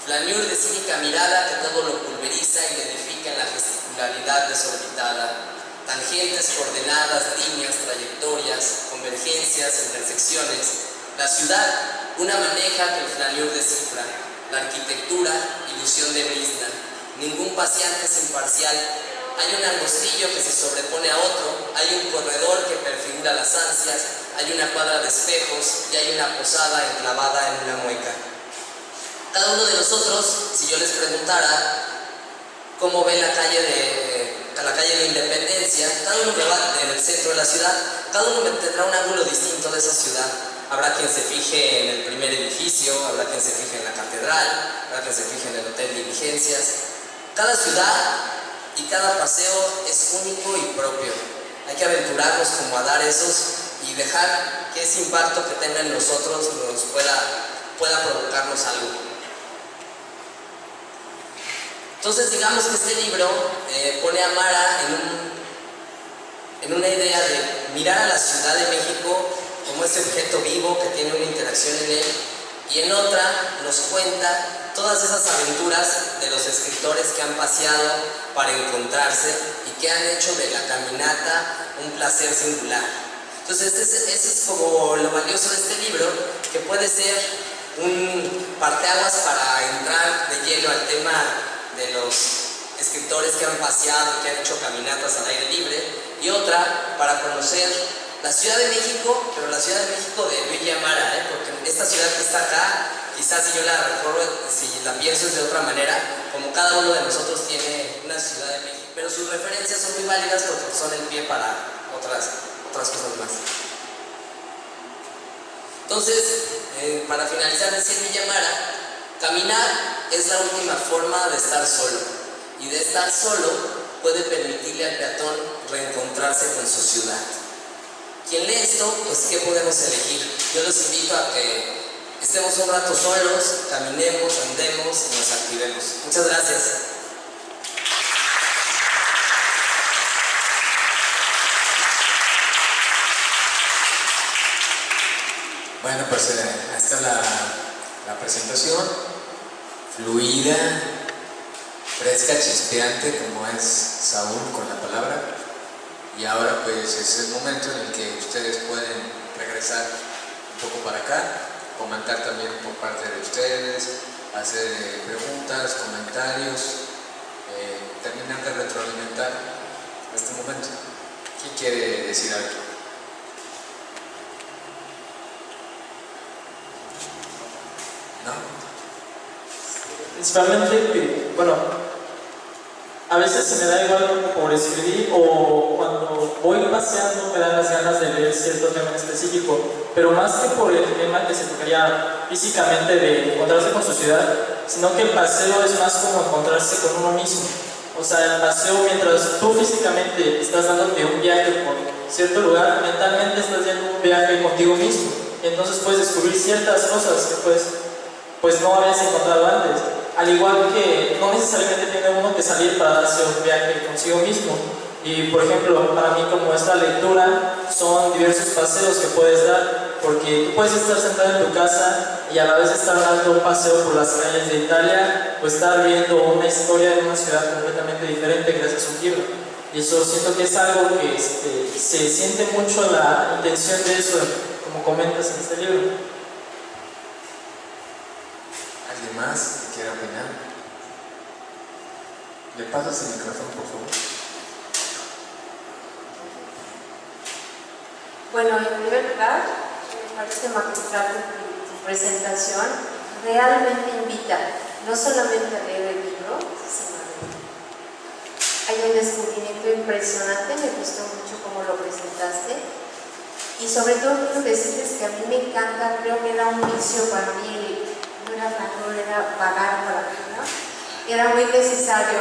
Flaniur de cínica mirada que todo lo pulveriza y edifica en la gesticularidad desorbitada. Tangentes, coordenadas, líneas, trayectorias, convergencias, intersecciones. La ciudad, una maneja que el Flaniur descifra. La arquitectura, ilusión de brisna. Ningún paseante es imparcial. Hay un angostillo que se sobrepone a otro, hay un corredor que prefigura las ansias, hay una cuadra de espejos y hay una posada enclavada en una mueca. Cada uno de nosotros, si yo les preguntara cómo ven la calle de Independencia, cada uno que va en el centro de la ciudad, cada uno tendrá un ángulo distinto de esa ciudad. Habrá quien se fije en el primer edificio, habrá quien se fije en la catedral, habrá quien se fije en el Hotel Diligencias. Cada ciudad y cada paseo es único y propio. Hay que aventurarnos como a dar esos y dejar que ese impacto que tenga en nosotros nos pueda provocarnos algo. Entonces digamos que este libro pone a Mara en una idea de mirar a la Ciudad de México como ese objeto vivo que tiene una interacción en él, y en otra nos cuenta todas esas aventuras de los escritores que han paseado para encontrarse y que han hecho de la caminata un placer singular. Entonces ese es como lo valioso de este libro, que puede ser un parteaguas para entrar de lleno al tema de los escritores que han paseado y que han hecho caminatas al aire libre, y otra para conocer la Ciudad de México, pero la Ciudad de México de Luigi Amara, porque esta ciudad que está acá, quizás si yo la recorro, si la pienso de otra manera, como cada uno de nosotros tiene una Ciudad de México, pero sus referencias son muy válidas porque son el pie para otras cosas más. Entonces, para finalizar, decía Luigi Amara, caminar es la última forma de estar solo, y de estar solo puede permitirle al peatón reencontrarse con su ciudad. Quien lee esto, pues ¿qué podemos elegir? Yo los invito a que estemos un rato solos, caminemos, andemos y nos activemos. Muchas gracias. Bueno, pues esta es la presentación, fluida, fresca, chispeante, como es Saúl con la palabra. Y ahora pues es el momento en el que ustedes pueden regresar un poco para acá, comentar también por parte de ustedes, hacer preguntas, comentarios, terminar de retroalimentar este momento. ¿Quién quiere decir algo? ¿No? Principalmente que, bueno, a veces se me da igual por escribir o cuando voy paseando me dan las ganas de leer cierto tema en específico, pero más que por el tema que se tocaría físicamente de encontrarse con su ciudad, sino que el paseo es más como encontrarse con uno mismo. O sea, el paseo, mientras tú físicamente estás dándote un viaje por cierto lugar, mentalmente estás dando un viaje contigo mismo. Entonces puedes descubrir ciertas cosas que pues no habías encontrado antes. Al igual que no necesariamente tiene uno que salir para darse un viaje consigo mismo. Y por ejemplo, para mí como esta lectura son diversos paseos que puedes dar, porque tú puedes estar sentado en tu casa y a la vez estar dando un paseo por las calles de Italia, o estar viendo una historia de una ciudad completamente diferente gracias a un libro. Y eso siento que es algo que se siente mucho la intención de eso, como comentas en este libro. ¿Alguien más que quiera opinar? ¿Le pasas el micrófono, por favor? Bueno, en primer lugar, me parece magistral tu presentación. Realmente invita no solamente a leer el libro, sino a leer. Hay un descubrimiento impresionante, me gustó mucho cómo lo presentaste. Y sobre todo quiero decirles que a mí me encanta, creo que era un vicio para mí, no era valor, era vagar para mí, ¿no? Era muy necesario.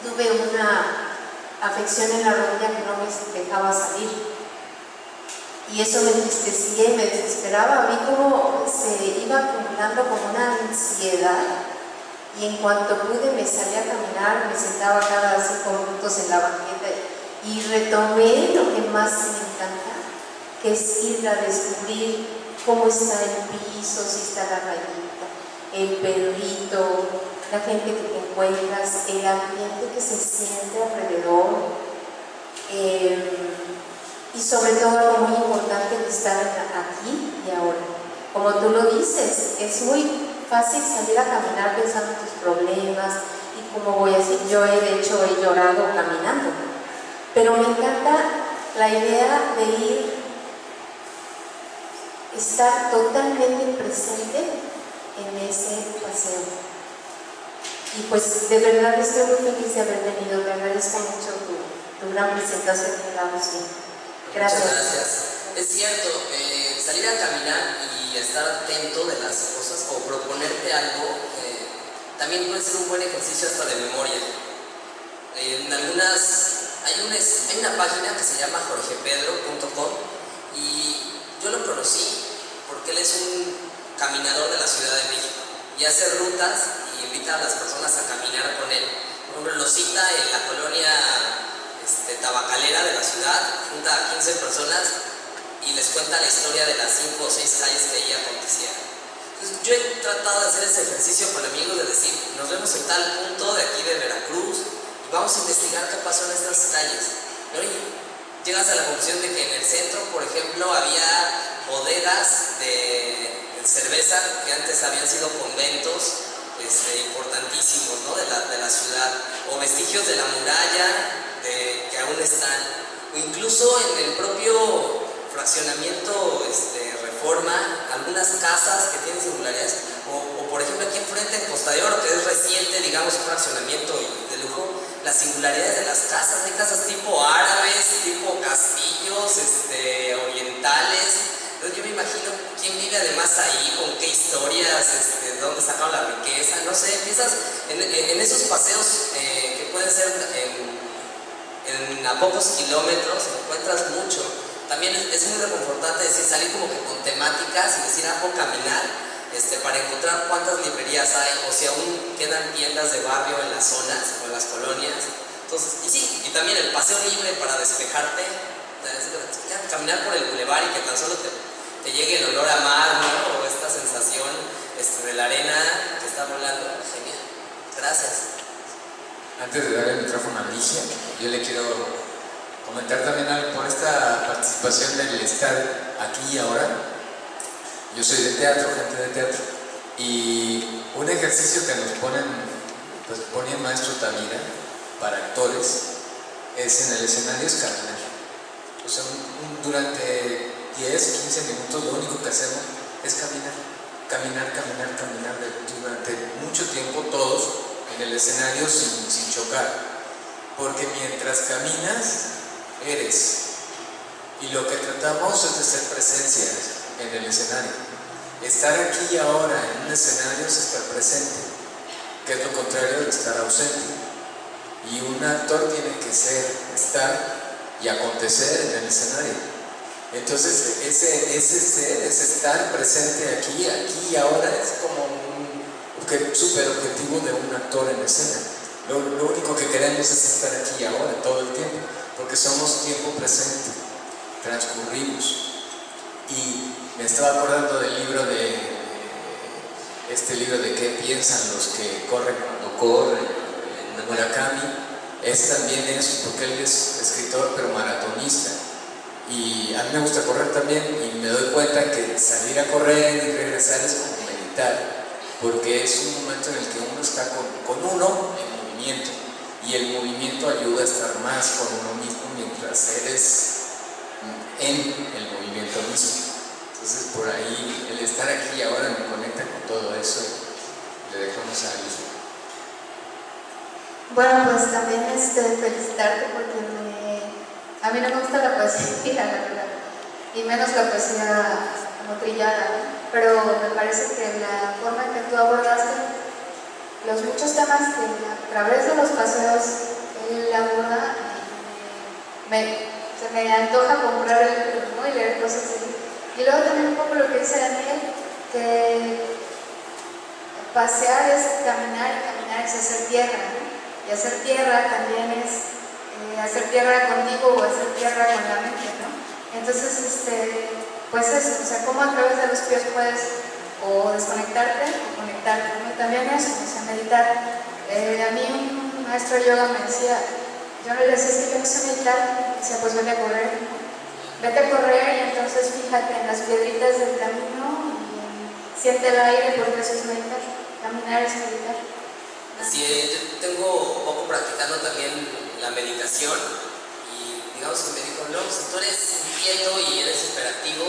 Tuve una afección en la rodilla que no me dejaba salir. Y eso me entristecía y me desesperaba. A mí como se iba acumulando como una ansiedad. Y en cuanto pude me salí a caminar, me sentaba cada 5 minutos en la banqueta y retomé lo que más me encanta, que es ir a descubrir cómo está el piso, si está la rayita, el perrito, la gente que te encuentras, el ambiente que se siente alrededor, y sobre todo algo muy importante de estar aquí y ahora. Como tú lo dices, es muy fácil salir a caminar pensando en tus problemas y como voy a decir, yo de hecho he llorado caminando, pero me encanta la idea de estar totalmente presente en ese paseo. Y pues de verdad estoy muy feliz de haber venido, te agradezco mucho tu gran presentación en la UCI. Gracias. Muchas gracias. Es cierto, salir a caminar y estar atento de las cosas o proponerte algo también puede ser un buen ejercicio hasta de memoria. Hay una página que se llama jorgepedro.com y yo lo conocí porque él es un caminador de la Ciudad de México y hace rutas y invita a las personas a caminar con él. Por ejemplo, lo cita en la colonia tabacalera de la ciudad, junta a 15 personas y les cuenta la historia de las 5 o 6 calles que ahí acontecían. Entonces, yo he tratado de hacer ese ejercicio con amigos de decir, nos vemos en tal punto de aquí de Veracruz y vamos a investigar qué pasó en estas calles. Y llegas a la conclusión de que en el centro, por ejemplo, había bodegas de cerveza que antes habían sido conventos importantísimos, ¿no? de la ciudad, o vestigios de la muralla que aún están, o incluso en el propio fraccionamiento Reforma, algunas casas que tienen singularidades, o por ejemplo aquí enfrente en Costa de Oro, que es reciente, digamos, un fraccionamiento de lujo, las singularidades de las casas, hay casas tipo árabes, tipo castillos orientales. Entonces yo me imagino quién vive además ahí, con qué historias, de dónde sacaron la riqueza, no sé, empiezas en esos paseos que pueden ser a pocos kilómetros, encuentras mucho. También es muy reconfortante decir, salir como que con temáticas y decir, puedo caminar para encontrar cuántas librerías hay o si aún quedan tiendas de barrio en las zonas o en las colonias. Entonces, y también el paseo libre para despejarte, caminar por el bulevar y que tan solo te llegue el olor a mar, ¿no? O esta sensación de la arena que está rolando. Genial. Gracias. Antes de dar el micrófono a Ligia, yo le quiero comentar también algo por esta participación del estar aquí y ahora. Yo soy de teatro, gente de teatro, y un ejercicio que nos ponen, pues ponía el maestro Tavira para actores, es en el escenario es caminar. O sea, durante 10, 15 minutos lo único que hacemos es caminar, caminar, caminar, caminar durante mucho tiempo todos en el escenario sin chocar, porque mientras caminas eres, y lo que tratamos es de ser presencia en el escenario. Estar aquí y ahora en un escenario es estar presente, que es lo contrario de estar ausente, y un actor tiene que ser, estar y acontecer en el escenario. Entonces ese ser, ese estar presente aquí y ahora es como un super objetivo de un actor en escena. Lo único que queremos es estar aquí y ahora todo el tiempo, porque somos tiempo presente, transcurrimos. Y me estaba acordando del libro de este libro de qué piensan los que corren cuando corren, de Murakami. Es también eso, porque él es escritor pero maratonista, y a mí me gusta correr también, y me doy cuenta que salir a correr y regresar es como meditar, porque es un momento en el que uno está con uno en movimiento, y el movimiento ayuda a estar más con uno mismo mientras eres en el movimiento mismo. Entonces por ahí el estar aquí y ahora me conecta con todo eso, y le dejamos a Alicia. Bueno, pues también felicitarte porque a mí no me gusta la poesía, la verdad, y menos la poesía como trillada, pero me parece que la forma en que tú abordaste los muchos temas que a través de los paseos él aborda, se me antoja comprar el libro, ¿no? Y leer cosas así. Y luego también un poco lo que dice Daniel, que pasear es caminar y caminar es hacer tierra, ¿no? Y hacer tierra también es hacer tierra contigo o hacer tierra con la mente, ¿no? Entonces, pues eso, o sea, cómo a través de los pies puedes o desconectarte o conectarte, ¿no? También eso, o sea, meditar. A mí un maestro de yoga me decía, yo no le decía, es que yo no sé meditar, me decía, pues vete a correr, ¿no? Vete a correr y entonces fíjate en las piedritas del camino y siente el aire, porque eso es meditar, caminar es meditar. Sí, yo tengo poco practicando también la meditación, y digamos que me dijo, no, si tú eres inquieto y eres hiperactivo,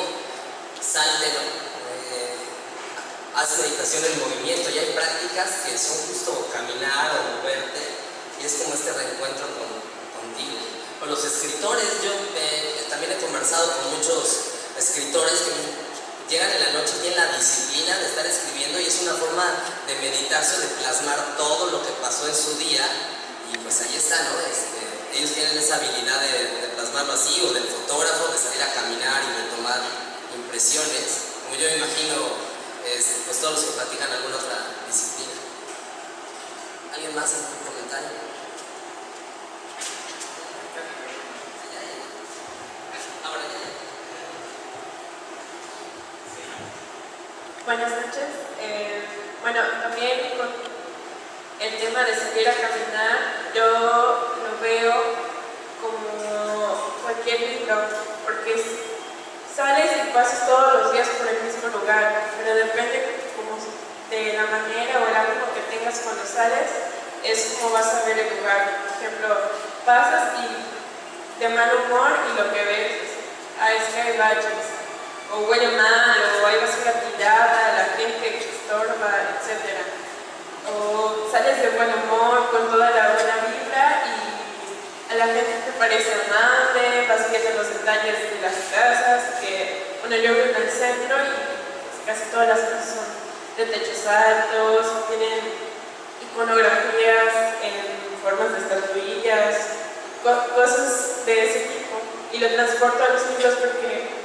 salte, ¿no? Haz meditación en movimiento, y hay prácticas que son justo caminar o moverte, y es como este reencuentro contigo. Con los escritores, yo también he conversado con muchos escritores que llegan en la noche y tienen la disciplina de estar escribiendo, y es una forma de meditarse, de plasmar todo lo que pasó en su día, y pues ahí está, ¿no? Ellos tienen esa habilidad de plasmarlo así, o del fotógrafo, de salir a caminar y de tomar impresiones, como yo me imagino, pues todos los que practican alguna otra disciplina. ¿Alguien más en un comentario? Buenas noches. Bueno, también con el tema de salir a caminar, yo lo veo como cualquier libro, porque sales y pasas todos los días por el mismo lugar, pero depende como de la manera o el ánimo que tengas cuando sales, es como vas a ver el lugar. Por ejemplo, pasas y de mal humor y lo que ves es que hay baches, o huele mal, o hay basura tirada, la gente que estorba, etc. O sales de buen humor, con toda la buena vibra, y a la gente te parece amable, vas viendo los detalles de las casas, que, bueno, yo vivo en el centro y pues, casi todas las casas son de techos altos, tienen iconografías en formas de estatuillas, cosas de ese tipo, y lo transporto a los libros porque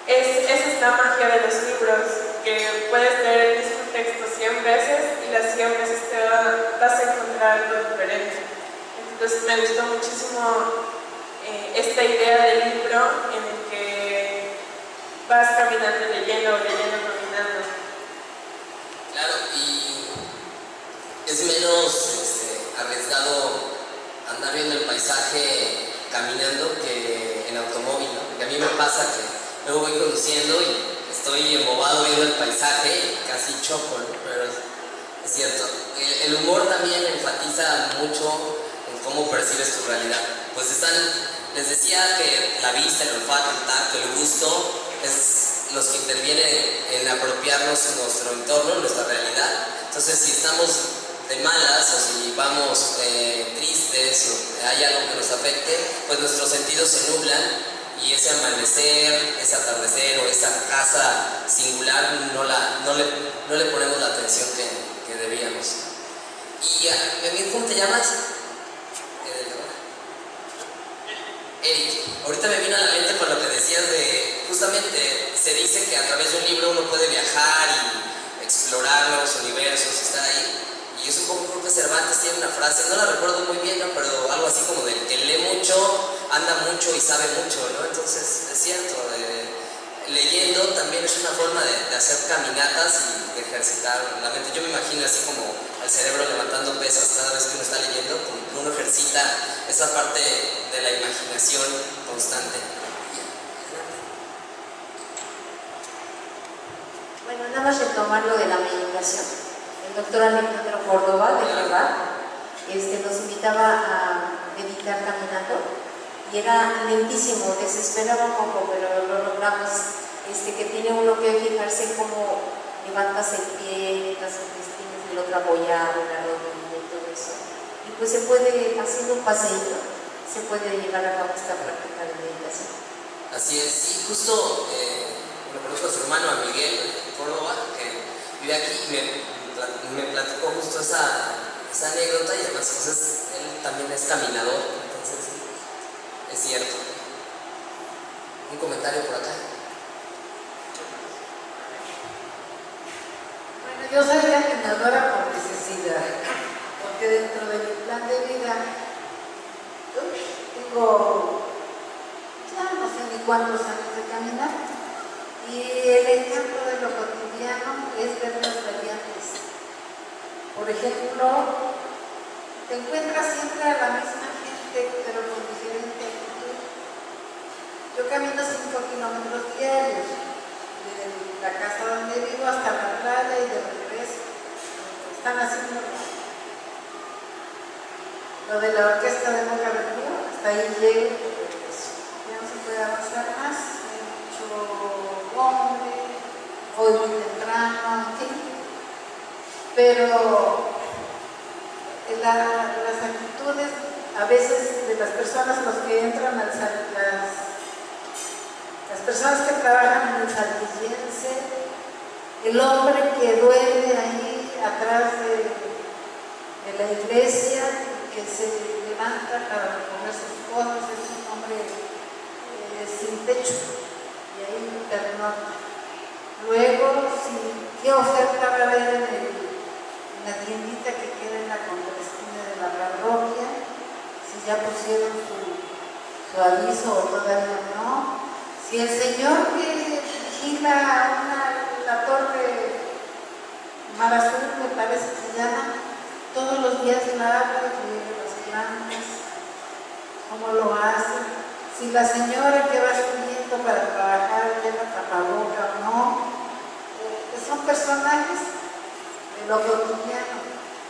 esa es la magia de los libros, que puedes leer el mismo texto 100 veces y las 100 veces vas a encontrar algo diferente. Entonces me gustó muchísimo esta idea del libro en el que vas caminando, leyendo, caminando. Claro, y es menos arriesgado andar viendo el paisaje caminando que en automóvil, ¿no? Que a mí me pasa que luego voy conduciendo y estoy embobado viendo el paisaje y casi choco, ¿no? Pero es cierto. El humor también enfatiza mucho en cómo percibes tu realidad. Pues les decía que la vista, el olfato, el tacto, el gusto es los que intervienen en apropiarnos nuestro entorno, nuestra realidad. Entonces, si estamos de malas o si vamos tristes o hay algo que nos afecte, pues nuestros sentidos se nublan y ese amanecer, ese atardecer o esa casa singular no le ponemos la atención que debíamos. Y a mí, ¿cómo te llamas? Eric, ahorita me vino a la mente con lo que decías de, justamente se dice que a través de un libro uno puede viajar y explorar nuevos universos, estar ahí. Y es un poco, creo que Cervantes tiene una frase, no la recuerdo muy bien, ¿no? Pero algo así como del que lee mucho, anda mucho y sabe mucho, ¿no? Entonces, es cierto, leyendo también es una forma de hacer caminatas y de ejercitar la mente. Yo me imagino así como al cerebro levantando pesas cada vez que uno está leyendo, como que uno ejercita esa parte de la imaginación constante. Bueno, nada más retomar lo de la meditación. El doctor Alejandro Córdoba, de verdad, nos invitaba a meditar caminando y era lentísimo, desesperaba un poco, pero lo logramos, que tiene uno que fijarse en cómo levantas el pie, las intestinas, el otro apoyado, la rodilla y todo eso. Y pues se puede, haciendo un paseíto, se puede llevar a cabo esta práctica de meditación. Así es, sí, justo lo conozco a su hermano, a Miguel Córdoba, que vive aquí y me platicó justo esa anécdota y además pues él también es caminador, entonces es cierto. Un comentario por acá. Bueno, yo soy caminadora por necesidad, porque dentro de mi plan de vida tengo ya no sé ni cuántos años de caminar y el ejemplo de lo cotidiano es ver las variantes. Por ejemplo, te encuentras siempre a la misma gente, pero con diferente actitud. Yo camino 5 kilómetros diarios, de la casa donde vivo hasta la playa y de regreso. Están haciendo lo de la orquesta de Boca del Río, hasta ahí llego y de regreso. Ya no se puede avanzar más, hay mucho hombre, hoy muy temprano, en fin. Pero las actitudes a veces de las personas, los que entran las personas que trabajan en el Saltillense, el hombre que duerme ahí atrás de la iglesia, que se levanta para recoger sus cosas, es un hombre sin techo y ahí pernocta. Luego, ¿qué oferta va a haber en la tiendita que queda en la contraesquina de la parroquia? Si ya pusieron su aviso o todavía no. Si el señor que vigila la torre Mar Azul, me parece que se llama, todos los días lava y riega las plantas, ¿cómo lo hace? Si la señora que va subiendo para trabajar lleva tapaboca o no, son personajes de lo cotidiano,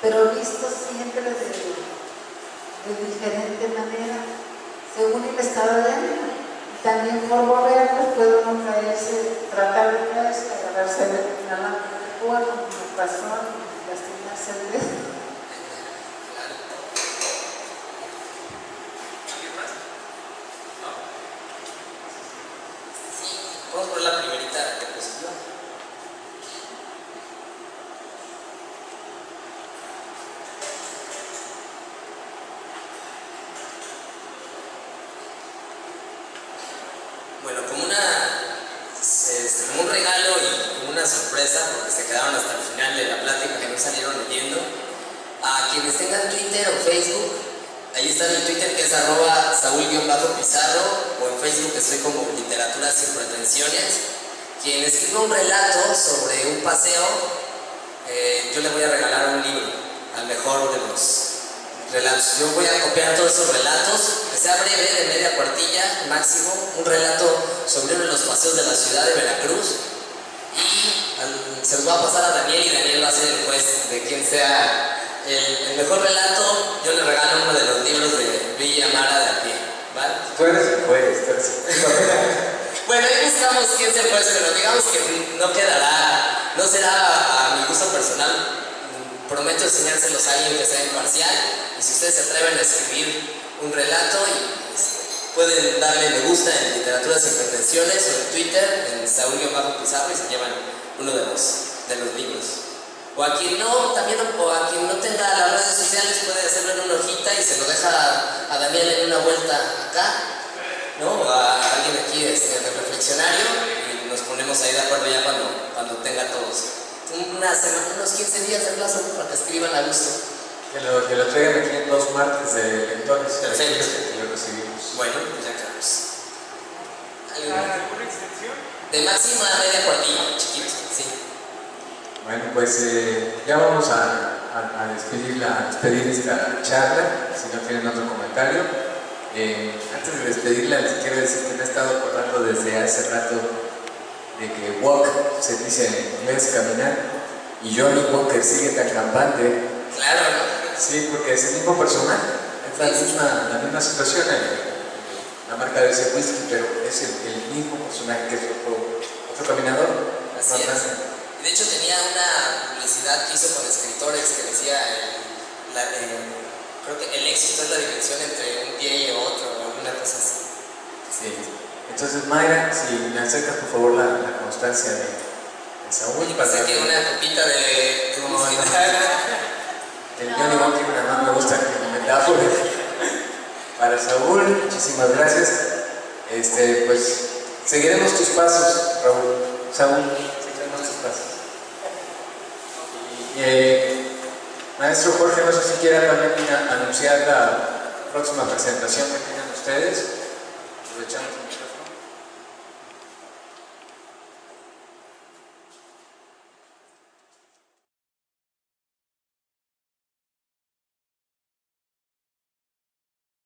pero vistos siempre de diferente manera, según el estado de ánimo. También por moverlos puede uno tratar de caerse, agarrarse de una lámpara de fuego, como pasó, y lastimarse el dedo. Vamos por la primerita diapositiva. Bueno, como un regalo y como una sorpresa, porque se quedaron hasta el final de la plática que no salieron leyendo, a quienes tengan Twitter o Facebook, ahí está mi Twitter que es @Saúl_Pizarro, o en Facebook estoy como Literatura Sin Pretensiones. Quien escriba un relato sobre un paseo, yo le voy a regalar un libro, al mejor de los relatos. Yo voy a copiar todos esos relatos, sea breve, de media cuartilla máximo, un relato sobre uno de los paseos de la ciudad de Veracruz. Y se los va a pasar a Daniel, y Daniel va a ser el juez de quién sea el mejor relato. Yo le regalo uno de los libros de Villa Mara de a pie, ¿vale? Tú eres el juez, tú eres el juez. Bueno, ahí buscamos quién sea el juez, pero digamos que no quedará, no será a mi gusto personal. Prometo enseñárselos a alguien que sea imparcial, y si ustedes se atreven a escribir un relato, pueden darle me gusta en Literaturas Sin Pretensiones o en Twitter, en Saúl-Pizarro, y se llevan uno de los libros. O a quien no, también, o a quien no tenga las redes sociales, puede hacerlo en una hojita y se lo deja a Daniel en una vuelta acá, ¿no? O a alguien aquí en el reflexionario, y nos ponemos ahí de acuerdo ya cuando tenga todos. Una semana, unos 15 días de plazo para que escriban a gusto. Que lo traigan aquí en 2 martes de lectores. Perfecto. Que lo recibimos. Bueno, pues ya quedamos. De máxima a media cuartilla, chiquito, sí. Bueno, pues ya vamos a despedir esta charla, si no tienen otro comentario. Antes de despedirla, les quiero decir que me he estado acordando desde hace rato de que walk se dice en inglés caminar, y Johnny Walker sigue tan campante. Claro, ¿no? Sí, porque es el mismo personaje, es la misma situación en la marca de ese whisky, pero es el mismo personaje que es otro caminador. Así es. De hecho tenía una publicidad que hizo con escritores que decía, creo que el éxito es la dirección entre un pie y otro, o alguna cosa así. Sí. Entonces, Mayra, si me acercas por favor la constancia de Saúl. Y pasé que una copita de el Johnny Walker, nada más me gusta que me metáfora. Para Saúl, muchísimas gracias. Pues seguiremos tus pasos, Saúl, seguiremos tus pasos. Maestro Jorge, no sé si quiera también anunciar la próxima presentación que tengan ustedes. Aprovechamos.